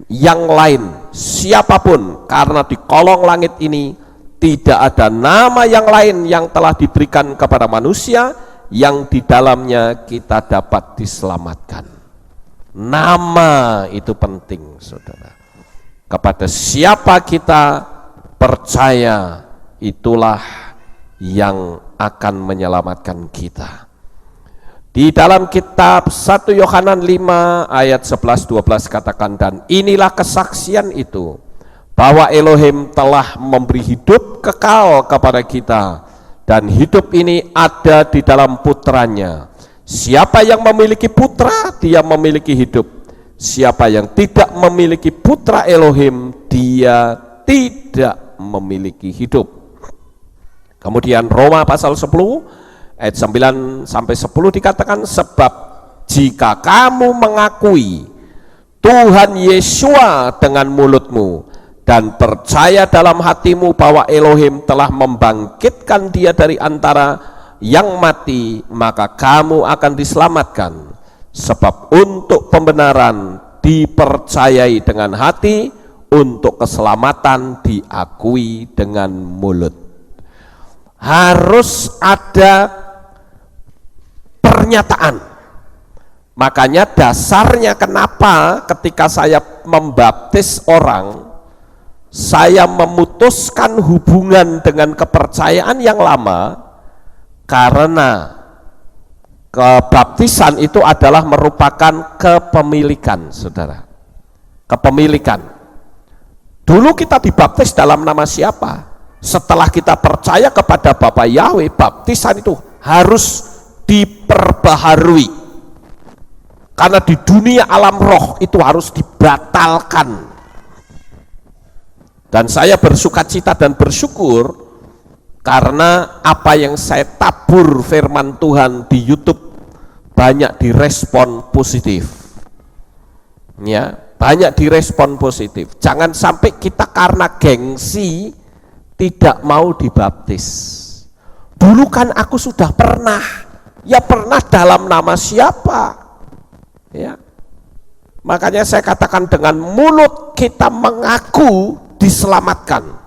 yang lain siapapun, karena di kolong langit ini tidak ada nama yang lain yang telah diberikan kepada manusia yang di dalamnya kita dapat diselamatkan. Nama itu penting, saudara. Kepada siapa kita percaya, itulah yang akan menyelamatkan kita. Di dalam kitab 1 Yohanan 5 ayat 11-12 katakan, dan inilah kesaksian itu, bahwa Elohim telah memberi hidup kekal kepada kita, dan hidup ini ada di dalam putranya. Siapa yang memiliki putra, dia memiliki hidup. Siapa yang tidak memiliki putra Elohim, dia tidak memiliki hidup. Kemudian Roma pasal 10 ayat 9-10 dikatakan, sebab jika kamu mengakui Tuhan Yesua dengan mulutmu dan percaya dalam hatimu bahwa Elohim telah membangkitkan dia dari antara yang mati, maka kamu akan diselamatkan. Sebab untuk pembenaran dipercayai dengan hati, untuk keselamatan diakui dengan mulut. Harus ada pernyataan. Makanya dasarnya kenapa ketika saya membaptis orang, saya memutuskan hubungan dengan kepercayaan yang lama, karena kebaptisan itu adalah merupakan kepemilikan, saudara. Kepemilikan. Dulu kita dibaptis dalam nama siapa? Setelah kita percaya kepada Bapa Yahweh, baptisan itu harus diperbaharui, karena di dunia alam roh itu harus dibatalkan. Dan saya bersukacita dan bersyukur karena apa yang saya tabur firman Tuhan di YouTube banyak direspon positif, ya, banyak direspon positif. Jangan sampai kita karena gengsi tidak mau dibaptis. Dulu kan aku sudah pernah, ya pernah dalam nama siapa? Ya. Makanya saya katakan dengan mulut kita mengaku diselamatkan.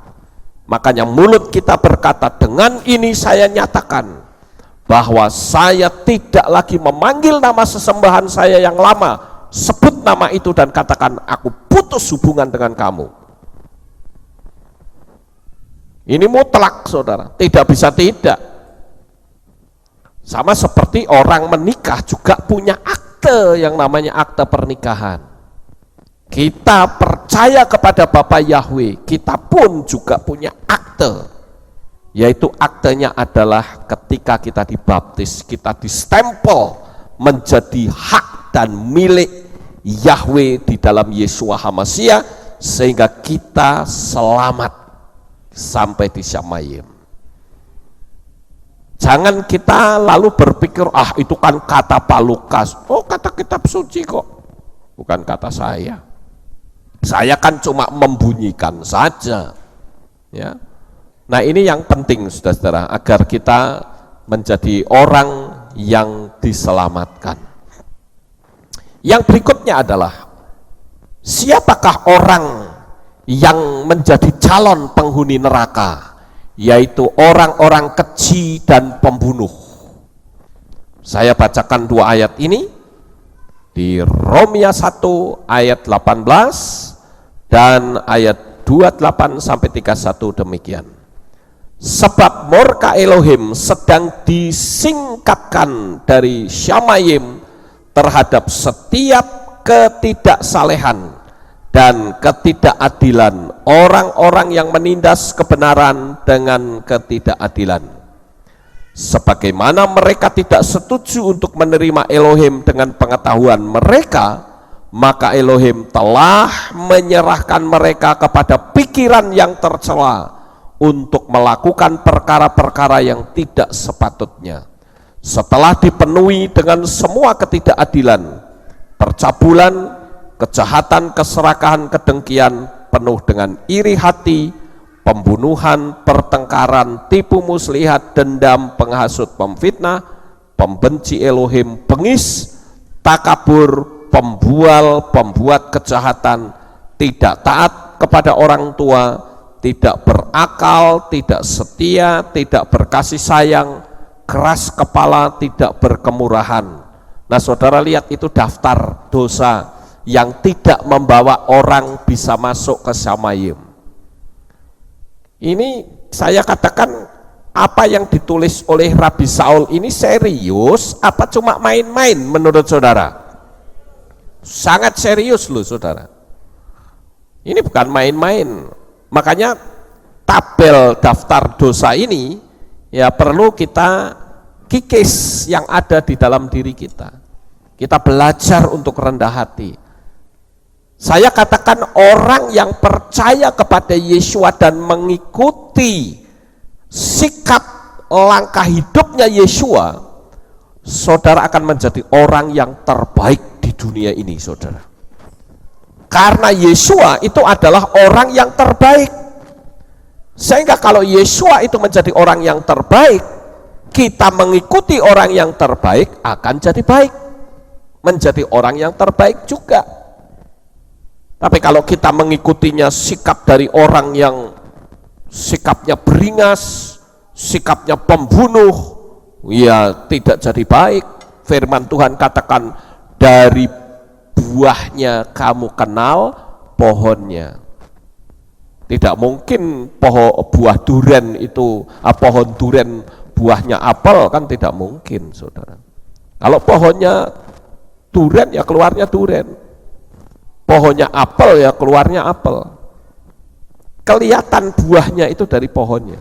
Makanya mulut kita berkata, dengan ini saya nyatakan bahwa saya tidak lagi memanggil nama sesembahan saya yang lama. Sebut nama itu dan katakan, aku putus hubungan dengan kamu. Ini mutlak, saudara, tidak bisa tidak. Sama seperti orang menikah juga punya akte yang namanya akte pernikahan. Kita percaya kepada Bapa Yahweh, kita pun juga punya akte, yaitu aktenya adalah ketika kita dibaptis, kita distempel menjadi hak dan milik Yahweh di dalam Yesua HaMashiach, sehingga kita selamat sampai di Syamayim. Jangan kita lalu berpikir, ah itu kan kata Pak Lukas, oh kata kitab suci kok, bukan kata saya. Saya kan cuma membunyikan saja, ya. Nah ini yang penting, saudara-saudara, agar kita menjadi orang yang diselamatkan. Yang berikutnya adalah, siapakah orang yang menjadi calon penghuni neraka? Yaitu orang-orang keji dan pembunuh. Saya bacakan dua ayat ini di Romia 1 ayat 18 dan ayat 28 sampai 31 demikian. Sebab murka Elohim sedang disingkapkan dari Syamayim terhadap setiap ketidaksalehan dan ketidakadilan orang-orang yang menindas kebenaran dengan ketidakadilan. Sebagaimana mereka tidak setuju untuk menerima Elohim dengan pengetahuan mereka, maka Elohim telah menyerahkan mereka kepada pikiran yang tercela untuk melakukan perkara-perkara yang tidak sepatutnya. Setelah dipenuhi dengan semua ketidakadilan, percabulan, kejahatan, keserakahan, kedengkian, penuh dengan iri hati, pembunuhan, pertengkaran, tipu muslihat, dendam, penghasut, pemfitnah, pembenci Elohim, bengis, takabur, pembual, pembuat kejahatan, tidak taat kepada orang tua, tidak berakal, tidak setia, tidak berkasih sayang, keras kepala, tidak berkemurahan. Nah, saudara lihat, itu daftar dosa yang tidak membawa orang bisa masuk ke Shamayim. Ini saya katakan, apa yang ditulis oleh Rabi Saul ini serius apa cuma main-main menurut saudara? Sangat serius loh saudara. Ini bukan main-main. Makanya tabel daftar dosa ini ya perlu kita kikis yang ada di dalam diri kita. Kita belajar untuk rendah hati. Saya katakan, orang yang percaya kepada Yesua dan mengikuti sikap langkah hidupnya Yesua, saudara akan menjadi orang yang terbaik di dunia ini, saudara. Karena Yesua itu adalah orang yang terbaik. Sehingga kalau Yesua itu menjadi orang yang terbaik, kita mengikuti orang yang terbaik akan jadi baik, menjadi orang yang terbaik juga. Tapi kalau kita mengikutinya sikap dari orang yang sikapnya beringas, sikapnya pembunuh, ya tidak jadi baik. Firman Tuhan katakan, dari buahnya kamu kenal pohonnya. Tidak mungkin buah durian itu, pohon durian buahnya apel, kan tidak mungkin, saudara. Kalau pohonnya durian, ya keluarnya durian. Pohonnya apel, ya keluarnya apel. Kelihatan buahnya itu dari pohonnya.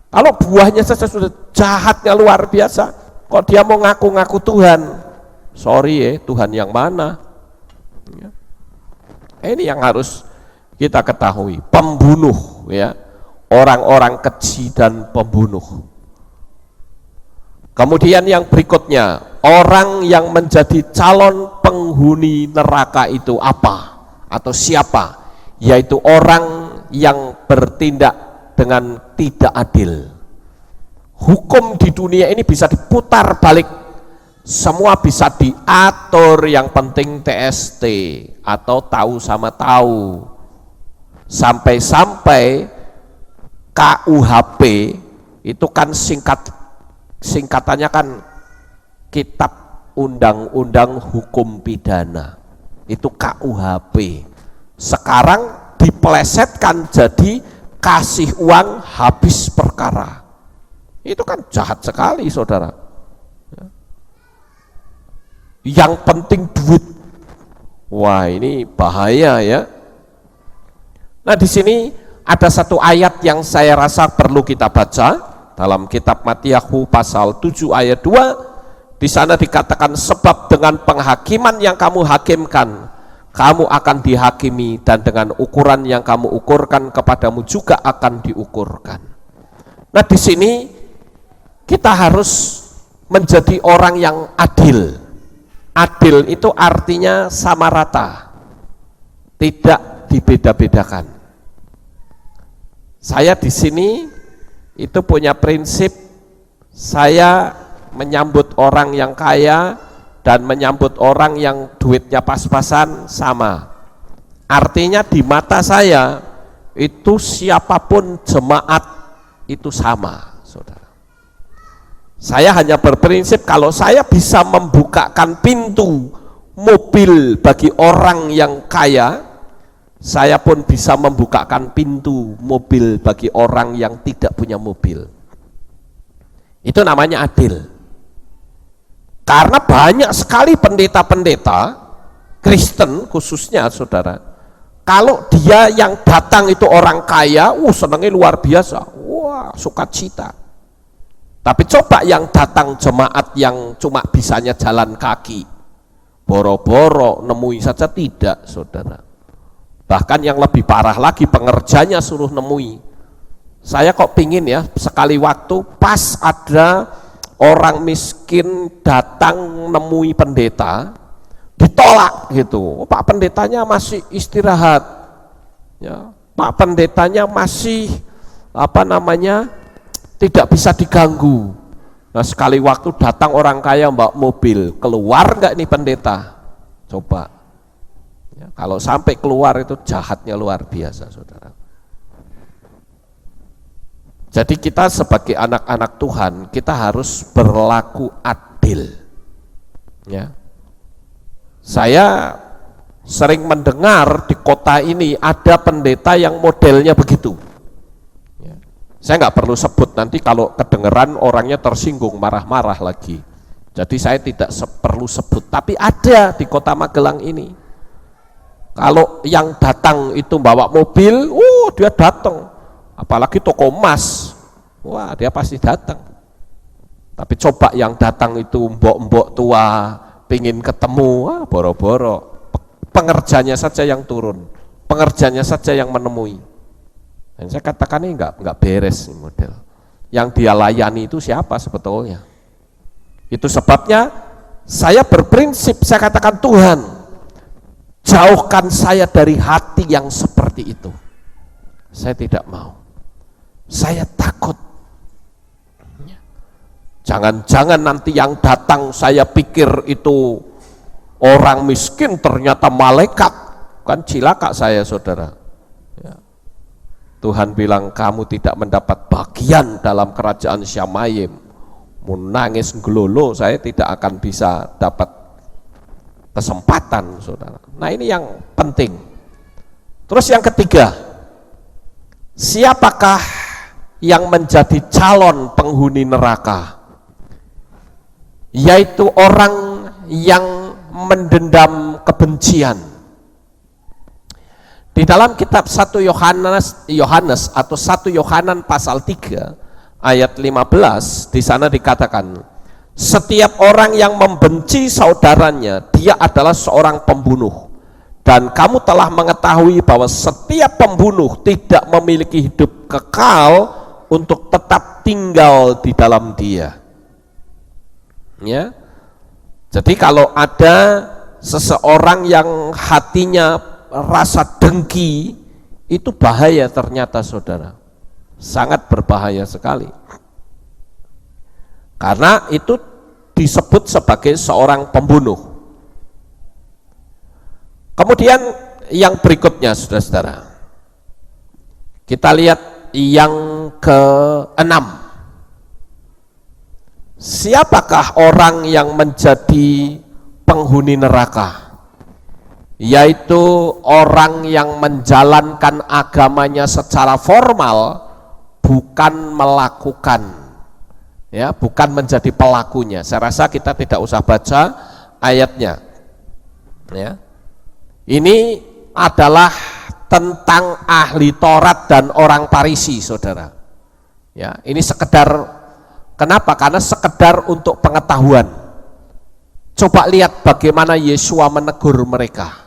Kalau buahnya saja sudah jahatnya luar biasa, kok dia mau ngaku-ngaku Tuhan? Sorry ya, Tuhan yang mana? Ya. Ini yang harus kita ketahui. Pembunuh, ya, orang-orang keji dan pembunuh. Kemudian yang berikutnya, orang yang menjadi calon penghuni neraka itu apa? Atau siapa? Yaitu orang yang bertindak dengan tidak adil. Hukum di dunia ini bisa diputar balik, semua bisa diatur, yang penting TST atau tahu sama tahu. Sampai-sampai KUHP itu kan singkatannya kan Kitab Undang-Undang Hukum Pidana, itu KUHP. Sekarang dipelesetkan jadi kasih uang habis perkara. Itu kan jahat sekali, saudara. Yang penting duit. Wah, ini bahaya ya. Nah, di sini ada satu ayat yang saya rasa perlu kita baca dalam kitab Matiyahu pasal 7 ayat 2. Di sana dikatakan, sebab dengan penghakiman yang kamu hakimkan, kamu akan dihakimi, dan dengan ukuran yang kamu ukurkan kepadamu juga akan diukurkan. Nah, di sini kita harus menjadi orang yang adil. Adil itu artinya sama rata, tidak dibeda-bedakan. Saya di sini itu punya prinsip, saya menyambut orang yang kaya dan menyambut orang yang duitnya pas-pasan sama. Artinya di mata saya itu siapapun jemaat itu sama, saudara. Saya hanya berprinsip, kalau saya bisa membukakan pintu mobil bagi orang yang kaya, saya pun bisa membukakan pintu mobil bagi orang yang tidak punya mobil. Itu namanya adil. Karena banyak sekali pendeta-pendeta Kristen khususnya, saudara, kalau dia yang datang itu orang kaya, senangnya luar biasa, wah, sukacita. Tapi coba yang datang jemaat yang cuma bisanya jalan kaki, boro-boro nemui saja tidak, saudara. Bahkan yang lebih parah lagi, pengerjanya suruh nemui. Saya kok pingin ya, sekali waktu pas ada orang miskin datang nemui pendeta, ditolak gitu. Pak pendetanya masih istirahat, ya. Pak pendetanya masih tidak bisa diganggu. Nah, sekali waktu datang orang kaya bawa mobil, keluar nggak nih pendeta? Coba. Ya, kalau sampai keluar itu jahatnya luar biasa, saudara. Jadi kita sebagai anak-anak Tuhan, kita harus berlaku adil. Ya. Saya sering mendengar di kota ini ada pendeta yang modelnya begitu. Saya nggak perlu sebut, nanti kalau kedengeran orangnya tersinggung, marah-marah lagi. Jadi saya tidak perlu sebut, tapi ada di kota Magelang ini. Kalau yang datang itu bawa mobil, dia datang. Apalagi toko emas, wah dia pasti datang. Tapi coba yang datang itu mbok-mbok tua, pingin ketemu, boro-boro. Pengerjanya saja yang turun, pengerjanya saja yang menemui. Dan saya katakan ini enggak beres nih model. Yang dia layani itu siapa sebetulnya? Itu sebabnya saya berprinsip, saya katakan Tuhan, jauhkan saya dari hati yang seperti itu. Saya tidak mau. Saya takut. Jangan-jangan nanti yang datang saya pikir itu orang miskin, ternyata malaikat. Kan cilaka saya, saudara. Tuhan bilang kamu tidak mendapat bagian dalam kerajaan Syamayim. Mau nangis gelolo, saya tidak akan bisa dapat kesempatan, saudara. Nah ini yang penting. Terus yang ketiga, siapakah yang menjadi calon penghuni neraka? Yaitu orang yang mendendam kebencian. Di dalam kitab 1 Yohanes atau 1 Yohanan pasal 3 ayat 15, di sana dikatakan, setiap orang yang membenci saudaranya, dia adalah seorang pembunuh. Dan kamu telah mengetahui bahwa setiap pembunuh tidak memiliki hidup kekal untuk tetap tinggal di dalam dia. Ya. Jadi kalau ada seseorang yang hatinya rasa dengki, itu bahaya ternyata, saudara. Sangat berbahaya sekali. Karena itu disebut sebagai seorang pembunuh. Kemudian yang berikutnya, saudara-saudara, kita lihat yang ke-6. Siapakah orang yang menjadi penghuni neraka? Yaitu orang yang menjalankan agamanya secara formal, bukan melakukan, ya, bukan menjadi pelakunya. Saya rasa kita tidak usah baca ayatnya. Ya. Ini adalah tentang ahli Taurat dan orang Farisi, saudara. Ya, ini sekedar, kenapa? Karena sekedar untuk pengetahuan. Coba lihat bagaimana Yesua menegur mereka.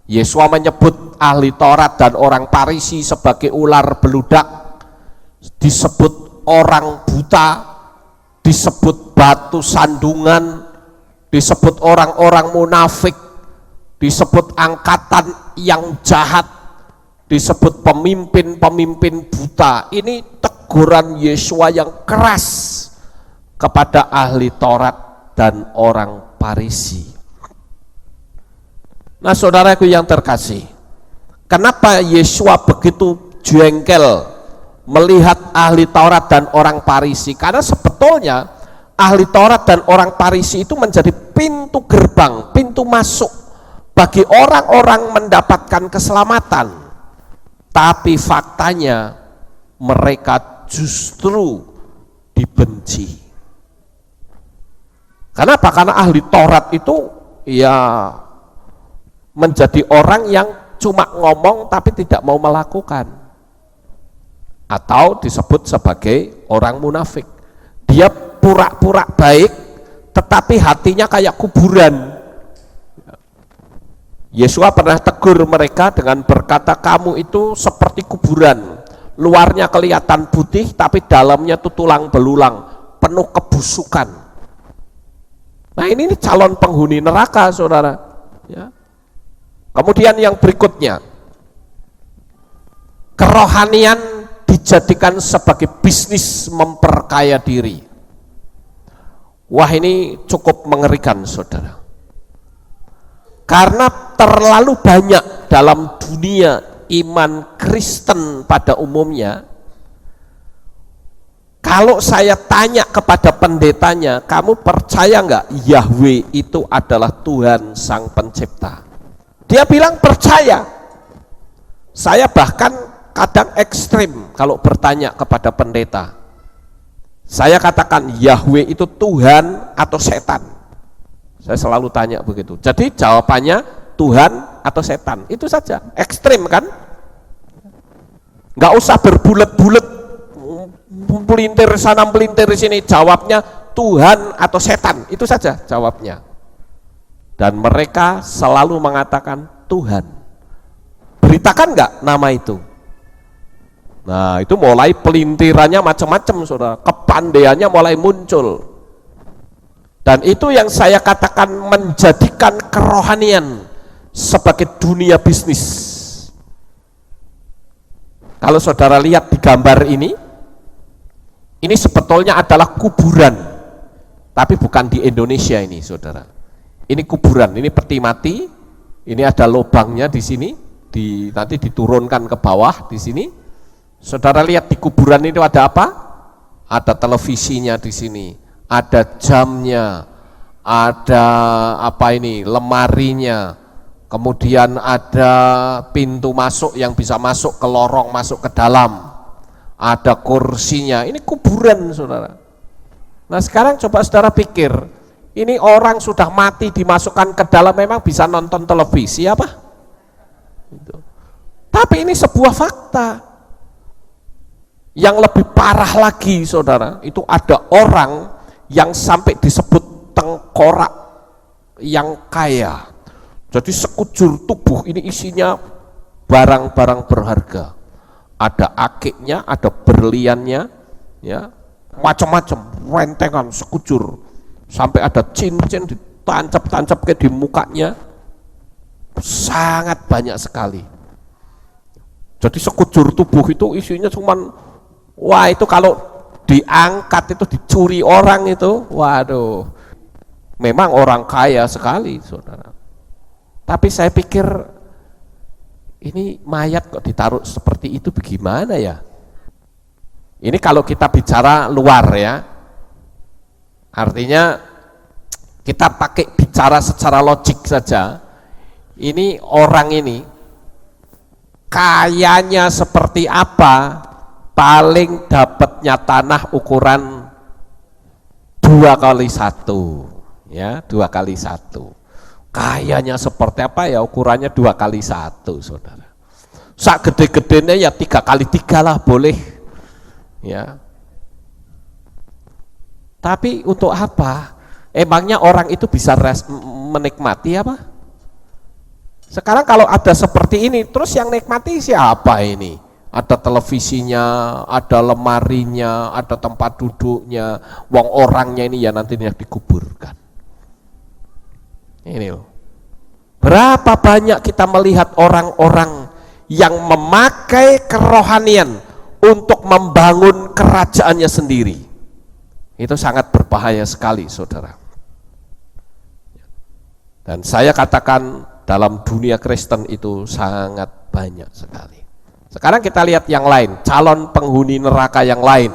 Yesua menyebut ahli Taurat dan orang Farisi sebagai ular beludak, disebut orang buta, disebut batu sandungan, disebut orang-orang munafik, disebut angkatan yang jahat, disebut pemimpin-pemimpin buta. Ini teguran Yesua yang keras kepada ahli Taurat dan orang Farisi. Nah, saudaraku yang terkasih, kenapa Yesua begitu jengkel melihat ahli Taurat dan orang Farisi? Karena sebetulnya ahli Taurat dan orang Farisi itu menjadi pintu gerbang, pintu masuk bagi orang-orang mendapatkan keselamatan. Tapi faktanya mereka justru dibenci. Kenapa? Karena ahli Taurat itu ya menjadi orang yang cuma ngomong tapi tidak mau melakukan, atau disebut sebagai orang munafik. Dia pura-pura baik tetapi hatinya kayak kuburan, Yesua pernah tegur mereka dengan berkata, kamu itu seperti kuburan, luarnya kelihatan putih tapi dalamnya itu tulang belulang, penuh kebusukan. Nah ini calon penghuni neraka, saudara. Ya. Kemudian yang berikutnya, kerohanian dijadikan sebagai bisnis memperkaya diri. Wah, ini cukup mengerikan, saudara. Karena terlalu banyak dalam dunia iman Kristen pada umumnya, kalau saya tanya kepada pendetanya, kamu percaya nggak Yahweh itu adalah Tuhan Sang Pencipta? Dia bilang percaya. Saya bahkan kadang ekstrim kalau bertanya kepada pendeta. Saya katakan Yahweh itu Tuhan atau setan. Saya selalu tanya begitu. Jadi jawabannya Tuhan atau setan. Itu saja. Ekstrim kan? Nggak usah berbulet-bulet, pelintir sana pelintir sini. Jawabnya Tuhan atau setan. Itu saja jawabnya. Dan mereka selalu mengatakan Tuhan. Beritakan nggak nama itu? Nah itu mulai pelintirannya macam-macam, saudara. Kepandaiannya mulai muncul. Dan itu yang saya katakan menjadikan kerohanian sebagai dunia bisnis. Kalau saudara lihat di gambar ini sebetulnya adalah kuburan. Tapi bukan di Indonesia ini, saudara. Ini kuburan, ini peti mati. Ini ada lubangnya di sini, nanti diturunkan ke bawah di sini. Saudara lihat di kuburan itu ada apa? Ada televisinya di sini, ada jamnya, ada apa ini, lemarinya, kemudian ada pintu masuk yang bisa masuk ke lorong, masuk ke dalam, ada kursinya. Ini kuburan, saudara. Nah sekarang coba saudara pikir, ini orang sudah mati dimasukkan ke dalam, memang bisa nonton televisi apa? Tapi ini sebuah fakta. Yang lebih parah lagi, saudara, itu ada orang yang sampai disebut tengkorak yang kaya. Jadi sekujur tubuh ini isinya barang-barang berharga. Ada akiknya, ada berliannya, ya, macam-macam, rentengan sekujur. Sampai ada cincin ditancap-tancap kayak di mukanya. Sangat banyak sekali. Jadi sekujur tubuh itu isinya cuman, wah itu kalau diangkat itu dicuri orang itu, waduh, memang orang kaya sekali, saudara. Tapi saya pikir ini mayat kok ditaruh seperti itu, bagaimana ya? Ini kalau kita bicara luar ya, artinya kita pakai bicara secara logik saja. Ini orang ini kayanya seperti apa? Paling dapatnya tanah ukuran 2x1, ya, 2x1. Kayanya seperti apa ya, ukurannya 2x1, saudara. Sak gede-gedenya ya 3x3 lah boleh, ya. Tapi untuk apa? Emangnya orang itu bisa menikmati apa? Sekarang kalau ada seperti ini, terus yang nikmati siapa ini? Ada televisinya, ada lemarinya, ada tempat duduknya, wong orangnya ini ya nantinya dikuburkan. Ini loh. Berapa banyak kita melihat orang-orang yang memakai kerohanian untuk membangun kerajaannya sendiri. Itu sangat berbahaya sekali, saudara. Dan saya katakan dalam dunia Kristen itu sangat banyak sekali. Sekarang kita lihat yang lain, calon penghuni neraka yang lain,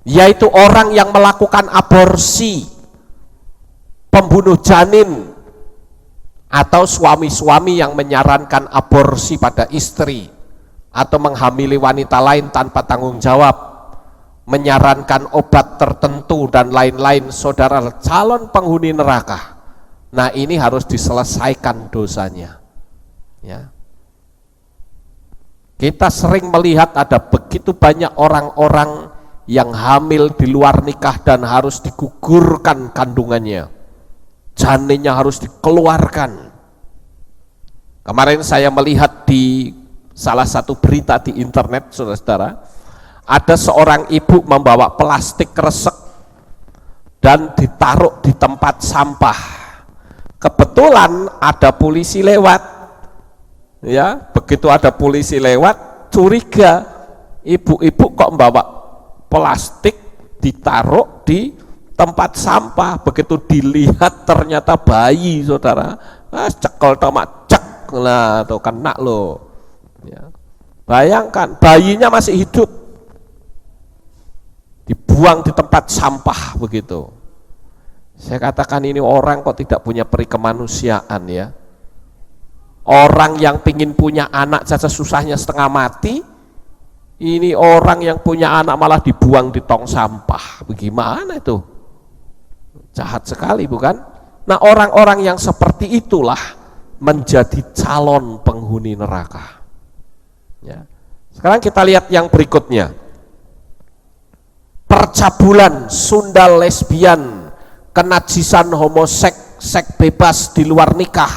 yaitu orang yang melakukan aborsi, pembunuh janin, atau suami-suami yang menyarankan aborsi pada istri, atau menghamili wanita lain tanpa tanggung jawab, menyarankan obat tertentu dan lain-lain. Saudara, calon penghuni neraka. Nah ini harus diselesaikan dosanya, ya. Kita sering melihat ada begitu banyak orang-orang yang hamil di luar nikah dan harus digugurkan kandungannya, janinnya harus dikeluarkan. Kemarin saya melihat di salah satu berita di internet, saudara-saudara, ada seorang ibu membawa plastik kresek dan ditaruh di tempat sampah. Kebetulan ada polisi lewat, ya, begitu ada polisi lewat, curiga, ibu-ibu kok membawa plastik ditaruh di tempat sampah. Begitu dilihat ternyata bayi, saudara, cekel tomat, cek lah, tuh kena loh. Ya. Bayangkan, bayinya masih hidup, dibuang di tempat sampah begitu. Saya katakan ini orang kok tidak punya peri kemanusiaan ya. Orang yang pingin punya anak saja susahnya setengah mati, ini orang yang punya anak malah dibuang di tong sampah. Bagaimana itu? Jahat sekali bukan? Nah, orang-orang yang seperti itulah menjadi calon penghuni neraka. Ya. Sekarang kita lihat yang berikutnya. Percabulan, sundal lesbian, kenajisan homoseks, seks bebas di luar nikah.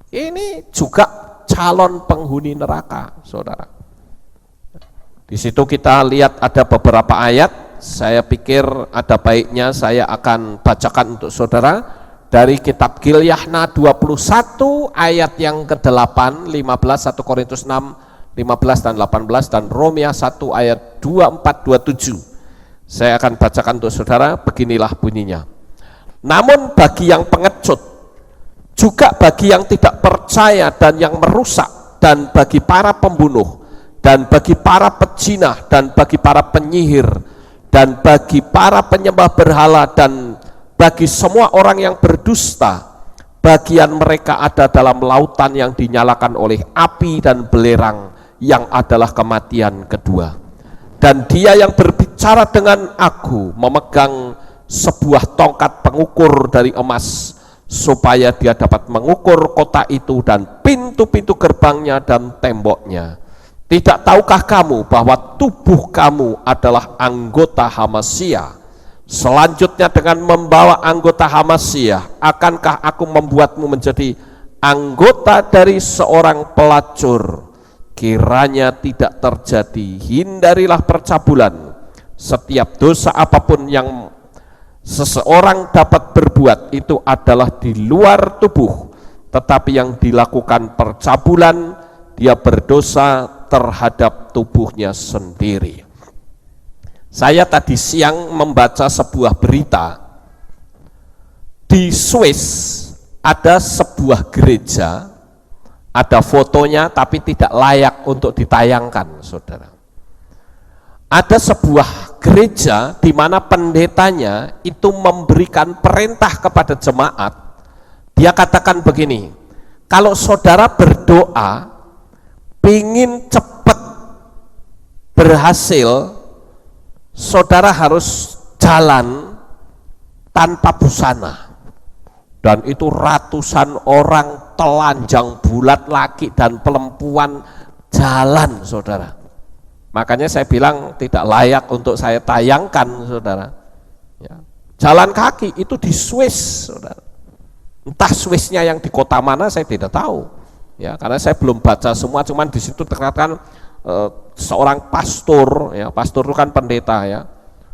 Ini juga calon penghuni neraka, saudara. Di situ kita lihat ada beberapa ayat. Saya pikir ada baiknya saya akan bacakan untuk saudara dari kitab Gilyahna 21 ayat yang ke-8, 15, 1 Korintus 6, 15 dan 18, dan Romea 1 ayat 24, 27. Saya akan bacakan untuk saudara, beginilah bunyinya. Namun bagi yang pengecut, juga bagi yang tidak percaya dan yang merusak, dan bagi para pembunuh, dan bagi para pezina, dan bagi para penyihir, dan bagi para penyembah berhala, dan bagi semua orang yang berdusta, bagian mereka ada dalam lautan yang dinyalakan oleh api dan belerang, yang adalah kematian kedua. Dan dia yang berbicara dengan aku memegang sebuah tongkat pengukur dari emas, supaya dia dapat mengukur kota itu dan pintu-pintu gerbangnya dan temboknya. Tidak tahukah kamu bahwa tubuh kamu adalah anggota Hamasya? Selanjutnya dengan membawa anggota Hamasya, akankah aku membuatmu menjadi anggota dari seorang pelacur? Kiranya tidak terjadi, hindarilah percabulan. Setiap dosa apapun yang seseorang dapat berbuat itu adalah di luar tubuh, tetapi yang dilakukan percabulan, dia berdosa terhadap tubuhnya sendiri. Saya tadi siang membaca sebuah berita di Swiss, ada sebuah gereja, ada fotonya tapi tidak layak untuk ditayangkan, saudara. Ada sebuah gereja di mana pendetanya itu memberikan perintah kepada jemaat. Dia katakan begini, kalau saudara berdoa ingin cepat berhasil, saudara harus jalan tanpa busana. Dan itu ratusan orang telanjang bulat, laki dan perempuan jalan, saudara. Makanya saya bilang tidak layak untuk saya tayangkan, saudara. Ya. Jalan kaki itu di Swiss, saudara. Entah Swissnya yang di kota mana saya tidak tahu. Ya, karena saya belum baca semua, cuman di situ terkatakan seorang pastor, ya, pastor itu kan pendeta, ya,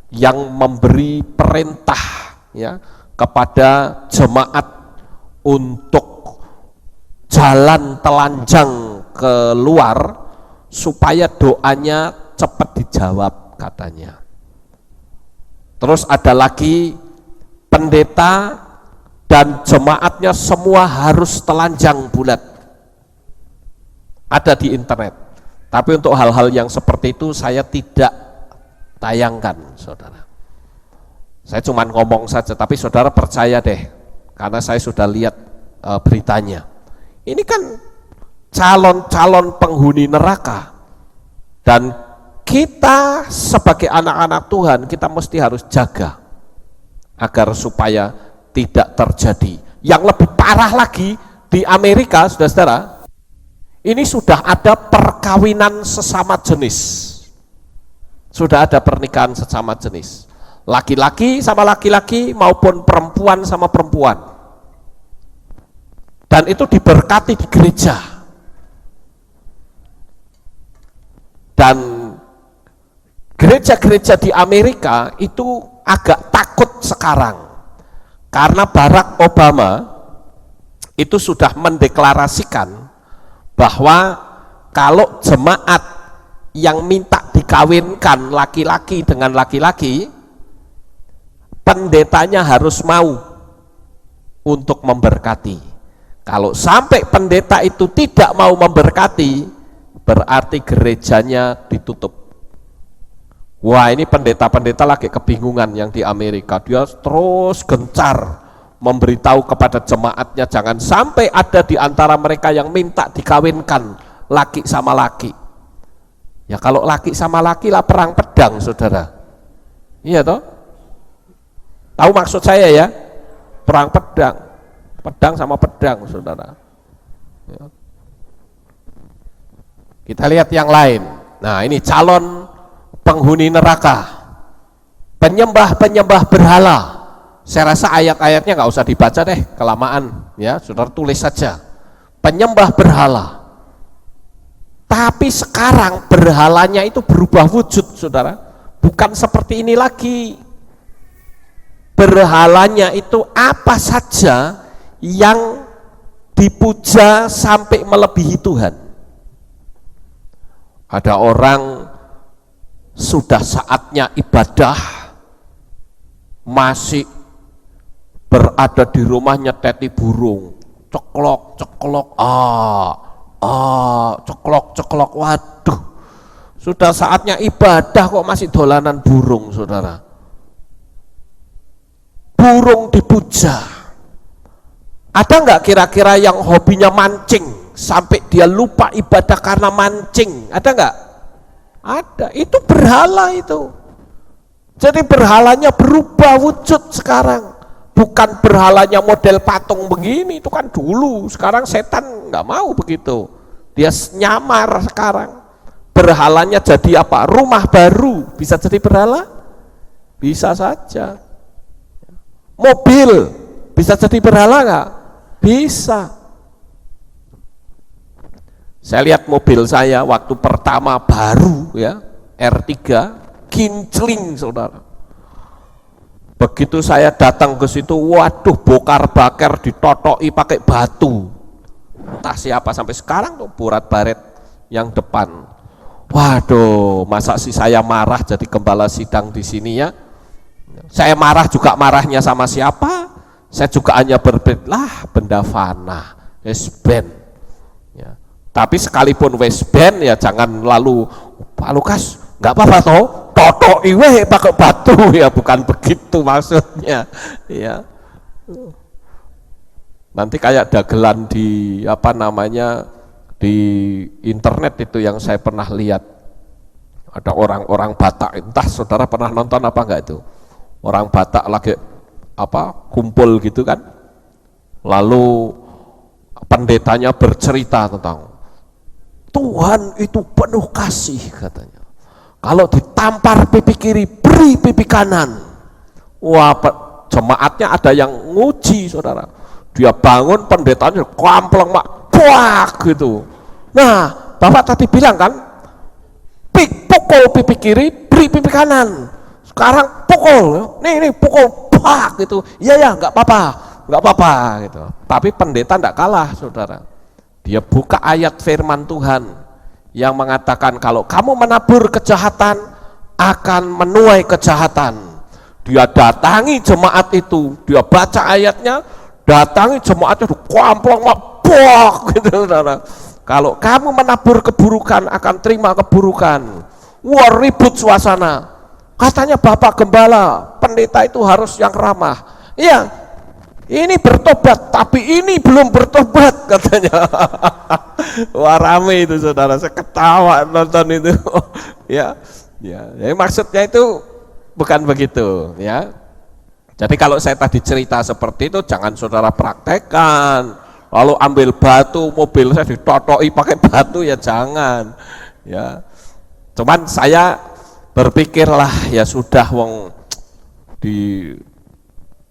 yang memberi perintah, ya, kepada jemaat untuk jalan telanjang keluar supaya doanya cepat dijawab, katanya. Terus ada lagi pendeta dan jemaatnya semua harus telanjang bulat. Ada di internet. Tapi untuk hal-hal yang seperti itu saya tidak tayangkan, saudara. Saya cuma ngomong saja, tapi saudara percaya deh, karena saya sudah lihat beritanya. Ini kan calon-calon penghuni neraka, dan kita sebagai anak-anak Tuhan, kita mesti harus jaga agar supaya tidak terjadi. Yang lebih parah lagi di Amerika, saudara-saudara, ini sudah ada perkawinan sesama jenis, sudah ada pernikahan sesama jenis, laki-laki sama laki-laki maupun perempuan sama perempuan. dan itu diberkati di gereja. Dan gereja-gereja di Amerika itu agak takut sekarang karena Barack Obama itu sudah mendeklarasikan bahwa kalau jemaat yang minta dikawinkan laki-laki dengan laki-laki, pendetanya harus mau untuk memberkati. Kalau sampai pendeta itu tidak mau memberkati, berarti gerejanya ditutup. Wah, ini pendeta-pendeta lagi kebingungan yang di Amerika. Dia terus gencar memberitahu kepada jemaatnya jangan sampai ada di antara mereka yang minta dikawinkan laki sama laki. Ya kalau laki sama laki lah perang pedang, saudara. Iya toh? Tahu maksud saya ya? Perang pedang. Pedang sama pedang, saudara. Ya. Kita lihat yang lain. Nah, ini calon penghuni neraka, penyembah-penyembah berhala. Saya rasa ayat-ayatnya nggak usah dibaca deh, kelamaan ya, saudara tulis saja. Penyembah berhala. Tapi sekarang berhalanya itu berubah wujud, saudara. Bukan seperti ini lagi. Berhalanya itu apa saja yang dipuja sampai melebihi Tuhan. Ada orang sudah saatnya ibadah, masih berada di rumah nyeteti burung, ceklok, ceklok, ceklok, ceklok, waduh, sudah saatnya ibadah kok masih dolanan burung, saudara. Burung dipuja. Ada nggak kira-kira yang hobinya mancing, sampai dia lupa ibadah karena mancing? Ada nggak? Ada, itu berhala itu. Jadi berhalanya berubah wujud sekarang. Bukan berhalanya model patung begini, itu kan dulu. Sekarang setan nggak mau begitu. Dia nyamar sekarang. Berhalanya jadi apa? Rumah baru. Bisa jadi berhala? Bisa saja. Mobil bisa jadi berhala nggak? Bisa. Saya lihat mobil saya waktu pertama baru ya, R3, kincling, saudara. Begitu saya datang ke situ, waduh, bokar bakar ditotoi pakai batu. Entah siapa sampai sekarang tuh burat baret yang depan. Waduh, masa sih saya marah jadi gembala sidang di sini ya? Saya marah juga marahnya sama siapa? Saya juga hanya berbeda benda fana, band. Ya. Tapi sekalipun West Band ya jangan lalu Pak Lukas nggak apa-apa toh toto iwe pakai batu ya, bukan begitu maksudnya ya. Nanti kayak dagelan di apa namanya di internet itu yang saya pernah lihat, ada orang-orang Batak, entah saudara pernah nonton apa enggak itu, orang Batak lagi apa kumpul gitu kan, lalu pendetanya bercerita tentang Tuhan itu penuh kasih katanya. Kalau ditampar pipi kiri, beri pipi kanan. Wah, jemaatnya ada yang nguji, saudara. Dia bangun, pendetanya kampleng mak, buak gitu. Nah, Bapak tadi bilang kan, pukul pipi kiri, beri pipi kanan. Sekarang pukul, nih pukul, buak gitu. Iya ya, nggak apa-apa gitu. Tapi pendeta nggak kalah, saudara. Dia buka ayat firman Tuhan yang mengatakan kalau kamu menabur kejahatan akan menuai kejahatan. Dia datangi jemaat itu, dia baca ayatnya, datangi jemaatnya, kamplong mabok gitu. Kalau kamu menabur keburukan akan terima keburukan. Wah, ribut suasana. Katanya Bapak Gembala, pendeta itu harus yang ramah. Iya. Ini bertobat, tapi ini belum bertobat katanya. Wah, rame itu saudara, saya ketawa nonton itu. ya, maksudnya itu bukan begitu, ya. Jadi kalau saya tadi cerita seperti itu, jangan saudara praktekkan. Lalu ambil batu, mobil saya ditotoi pakai batu, ya jangan. Ya, cuman saya berpikirlah ya sudah wong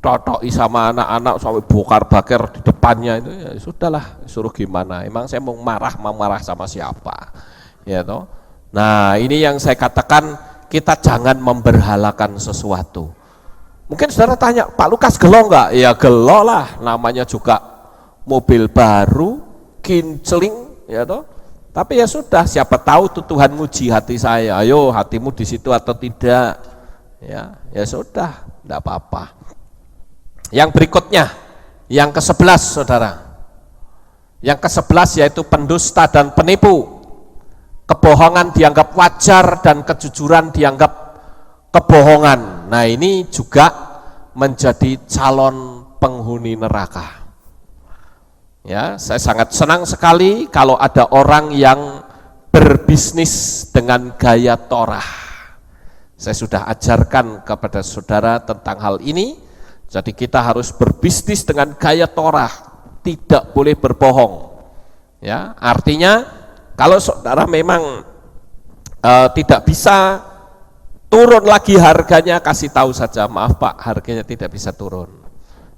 ditotoki sama anak-anak sampai bokar-bakar di depannya itu, ya sudahlah, suruh gimana, emang saya mau marah sama siapa, ya toh. Nah ini yang saya katakan, kita jangan memberhalakan sesuatu. Mungkin saudara tanya, Pak Lukas gelo enggak? Ya gelo lah, namanya juga mobil baru, kincling, ya toh. Tapi ya sudah, siapa tahu tuh Tuhan nguji hati saya, ayo hatimu di situ atau tidak, ya sudah, enggak apa-apa. Yang berikutnya, yang ke-11 saudara, yang ke-11 yaitu pendusta dan penipu. Kebohongan dianggap wajar dan kejujuran dianggap kebohongan. Nah ini juga menjadi calon penghuni neraka. Ya, saya sangat senang sekali kalau ada orang yang berbisnis dengan gaya Torah. Saya sudah ajarkan kepada saudara tentang hal ini. Jadi kita harus berbisnis dengan gaya Torah, tidak boleh berbohong. Ya, artinya kalau saudara memang tidak bisa turun lagi harganya, kasih tahu saja, maaf Pak, harganya tidak bisa turun.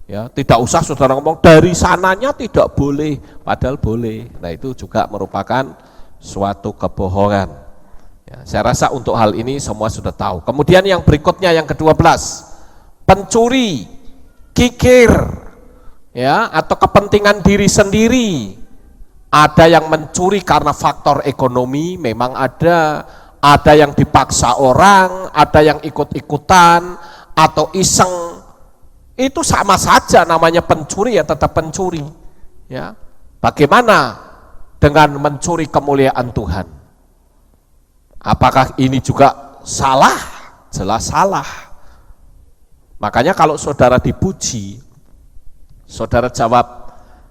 Ya, tidak usah saudara ngomong dari sananya tidak boleh, padahal boleh. Nah itu juga merupakan suatu kebohongan. Ya, saya rasa untuk hal ini semua sudah tahu. Kemudian yang berikutnya yang ke-12, pencuri, kikir, ya, atau kepentingan diri sendiri. Ada yang mencuri karena faktor ekonomi, memang ada yang dipaksa orang, ada yang ikut-ikutan atau iseng. Itu sama saja, namanya pencuri ya tetap pencuri. Ya, bagaimana dengan mencuri kemuliaan Tuhan? Apakah ini juga salah? Jelas salah. Makanya kalau saudara dipuji, saudara jawab,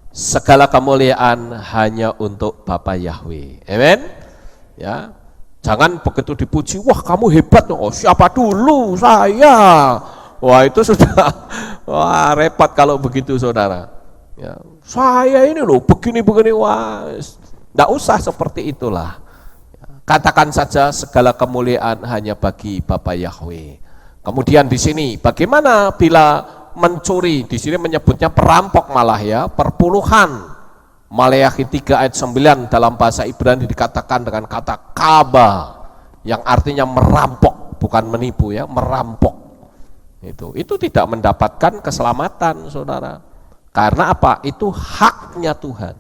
segala kemuliaan hanya untuk Bapa Yahweh. Amen. Ya, jangan begitu dipuji, wah kamu hebat, oh siapa dulu, saya. Wah itu sudah, wah repot kalau begitu saudara. Ya, saya ini loh begini, wah tidak usah seperti itulah. Katakan saja segala kemuliaan hanya bagi Bapa Yahweh. Kemudian di sini bagaimana bila mencuri? Di sini menyebutnya perampok malah ya, perpuluhan. Maleakhi 3 ayat 9 dalam bahasa Ibrani dikatakan dengan kata kaba, yang artinya merampok, bukan menipu ya, merampok. Itu tidak mendapatkan keselamatan saudara. Karena apa? Itu haknya Tuhan.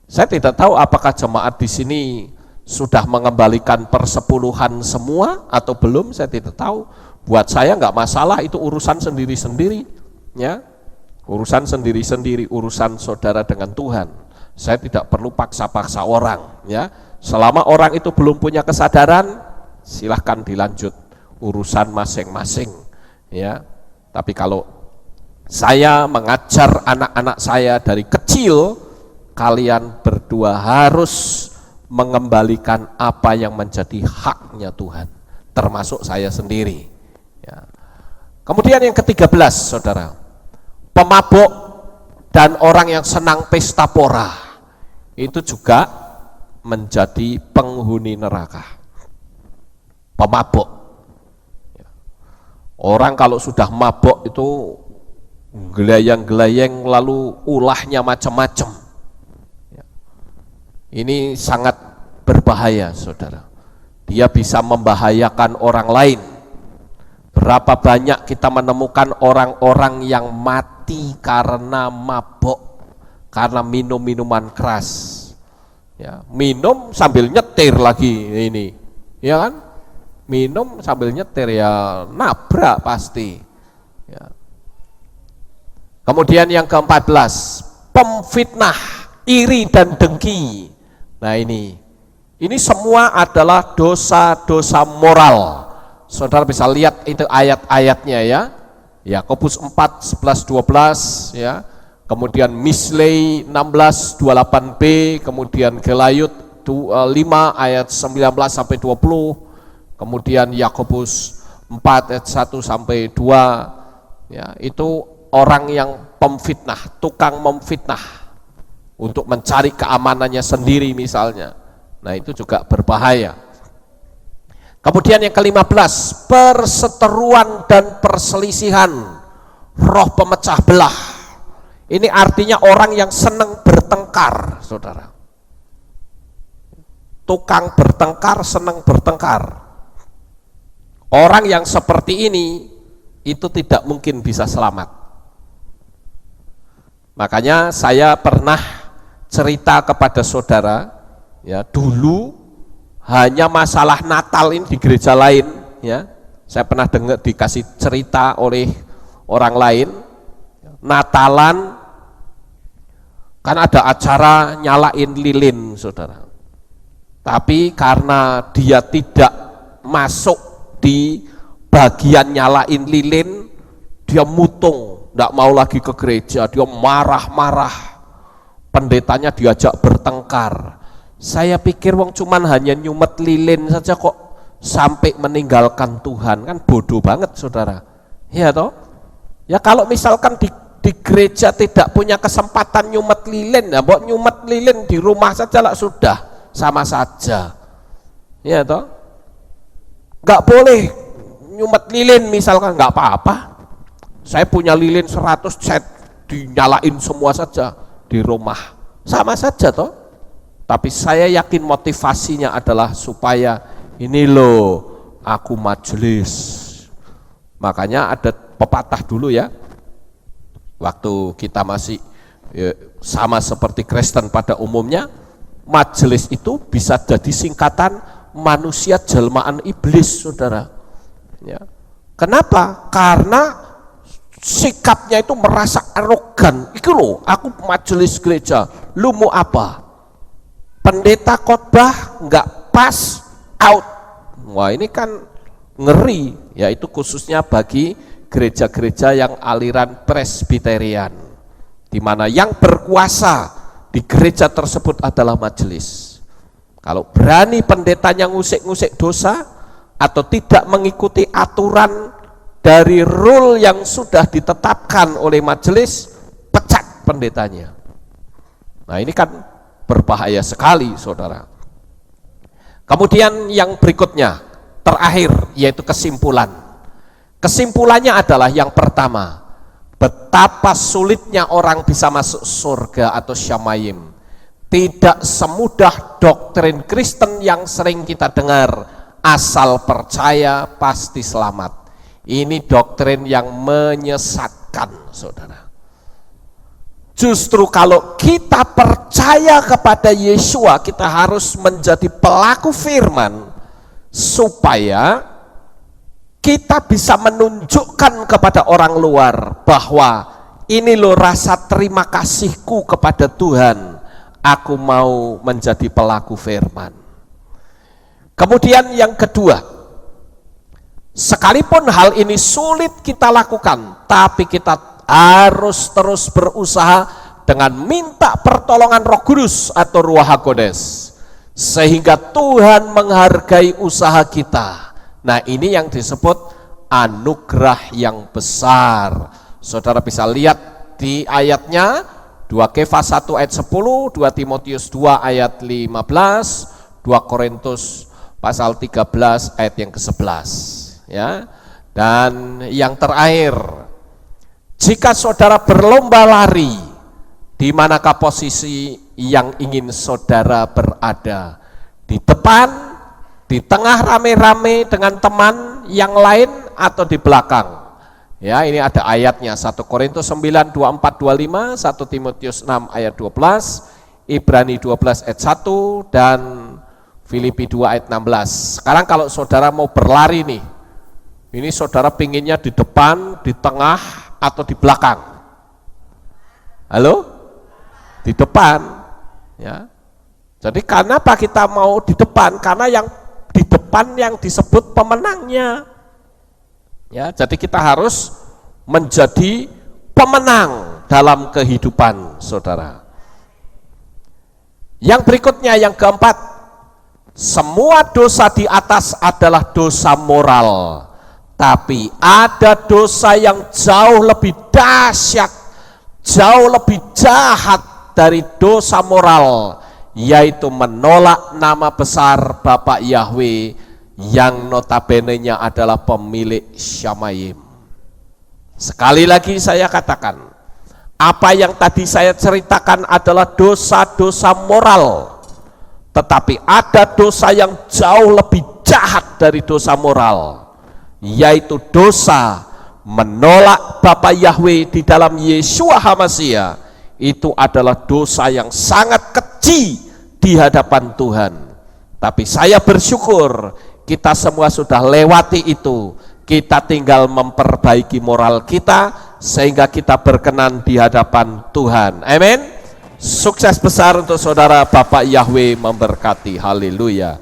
Saya tidak tahu apakah jemaat di sini sudah mengembalikan persepuluhan semua atau belum, saya tidak tahu. Buat saya nggak masalah, itu urusan sendiri-sendiri, ya, urusan sendiri-sendiri, urusan saudara dengan Tuhan. Saya tidak perlu paksa-paksa orang, ya. Selama orang itu belum punya kesadaran, silahkan dilanjut, urusan masing-masing, ya. Tapi kalau saya mengajar anak-anak saya dari kecil, kalian berdua harus mengembalikan apa yang menjadi haknya Tuhan, termasuk saya sendiri. Ya. Kemudian yang ke-13 saudara, pemabuk dan orang yang senang pesta pora, itu juga menjadi penghuni neraka. Pemabuk, ya. Orang kalau sudah mabuk itu gelayang-gelayang lalu ulahnya macam-macam. Ya. Ini sangat berbahaya saudara, dia bisa membahayakan orang lain. Berapa banyak kita menemukan orang-orang yang mati karena mabuk, karena minum minuman keras. Ya, minum sambil nyetir lagi ini, ya kan? Minum sambil nyetir ya nabrak pasti. Ya. Kemudian yang ke-14, pemfitnah, iri dan dengki. Nah ini semua adalah dosa-dosa moral. Saudara bisa lihat itu ayat-ayatnya ya. Yakobus 4, 11, 12 ya. Kemudian Mislei 16, 28b, kemudian Gelayut 5 ayat 19 sampai 20. Kemudian Yakobus 4 ayat 1 sampai 2. Ya, itu orang yang pemfitnah, tukang memfitnah untuk mencari keamanannya sendiri misalnya. Nah, itu juga berbahaya. Kemudian yang ke-15, perseteruan dan perselisihan, roh pemecah belah. Ini artinya orang yang senang bertengkar, saudara. Tukang bertengkar, senang bertengkar. Orang yang seperti ini itu tidak mungkin bisa selamat. Makanya saya pernah cerita kepada saudara, ya, dulu hanya masalah Natal ini di gereja lain, ya. Saya pernah dengar dikasih cerita oleh orang lain, Natalan kan ada acara nyalain lilin, saudara. Tapi karena dia tidak masuk di bagian nyalain lilin, dia mutung, tidak mau lagi ke gereja, dia marah-marah. Pendetanya diajak bertengkar. Saya pikir wong cuman hanya nyumet lilin saja kok sampai meninggalkan Tuhan, kan bodoh banget, saudara. Ya toh? Ya kalau misalkan di gereja tidak punya kesempatan nyumet lilin, ya mbok nyumet lilin di rumah saja lah sudah, sama saja. Ya toh? Nggak boleh nyumet lilin misalkan, nggak apa-apa. Saya punya lilin 100 set, dinyalain semua saja di rumah, sama saja toh. Tapi saya yakin motivasinya adalah supaya ini loh aku majelis. Makanya ada pepatah dulu ya, waktu kita masih sama seperti Kristen pada umumnya, majelis itu bisa jadi singkatan manusia jelmaan iblis, saudara. Ya. Kenapa? Karena sikapnya itu merasa arogan. Itu loh, aku majelis gereja, lu mau apa? Pendeta khotbah nggak pas, out. Wah ini kan ngeri, yaitu khususnya bagi gereja-gereja yang aliran presbiterian, di mana yang berkuasa di gereja tersebut adalah majelis. Kalau berani pendetanya ngusik-ngusik dosa atau tidak mengikuti aturan dari rule yang sudah ditetapkan oleh majelis, pecat pendetanya. Nah ini kan berbahaya sekali, saudara. Kemudian yang berikutnya, terakhir, yaitu kesimpulan. Kesimpulannya adalah yang pertama, betapa sulitnya orang bisa masuk surga atau syamayim. Tidak semudah doktrin Kristen yang sering kita dengar, asal percaya pasti selamat. Ini doktrin yang menyesatkan, saudara. Justru kalau kita percaya kepada Yesua, kita harus menjadi pelaku firman supaya kita bisa menunjukkan kepada orang luar bahwa ini loh rasa terima kasihku kepada Tuhan, aku mau menjadi pelaku firman. Kemudian yang kedua, sekalipun hal ini sulit kita lakukan, tapi kita harus terus berusaha dengan minta pertolongan Roh Kudus atau Ruach HaKodes, sehingga Tuhan menghargai usaha kita. Nah ini yang disebut anugerah yang besar. Saudara bisa lihat di ayatnya, 2 Kefas 1 ayat 10, 2 Timotius 2 ayat 15, 2 Korintus pasal 13 ayat yang ke-11, ya. Dan yang terakhir, jika saudara berlomba lari, di manakah posisi yang ingin saudara berada? Di depan, di tengah rame-rame dengan teman yang lain, atau di belakang? Ya, ini ada ayatnya, 1 Korintus 9, 24, 25, 1 Timotius 6 ayat 12, Ibrani 12 ayat 1, dan Filipi 2 ayat 16. Sekarang kalau saudara mau berlari nih, ini saudara pinginnya di depan, di tengah, atau di belakang? Halo? Di depan, ya. Jadi kenapa kita mau di depan? Karena yang di depan yang disebut pemenangnya. Ya, jadi kita harus menjadi pemenang dalam kehidupan saudara. Yang berikutnya, yang keempat, semua dosa di atas adalah dosa moral, tapi ada dosa yang jauh lebih dahsyat, jauh lebih jahat dari dosa moral, yaitu menolak nama besar Bapak Yahweh yang notabene-nya adalah pemilik Syamayim. Sekali lagi saya katakan, apa yang tadi saya ceritakan adalah dosa-dosa moral, tetapi ada dosa yang jauh lebih jahat dari dosa moral, yaitu dosa menolak Bapa Yahweh di dalam Yeshua HaMashiach. Itu adalah dosa yang sangat keji di hadapan Tuhan. Tapi saya bersyukur kita semua sudah lewati itu. Kita tinggal memperbaiki moral kita sehingga kita berkenan di hadapan Tuhan. Amin. Sukses besar untuk saudara. Bapak Yahweh memberkati. Haleluya.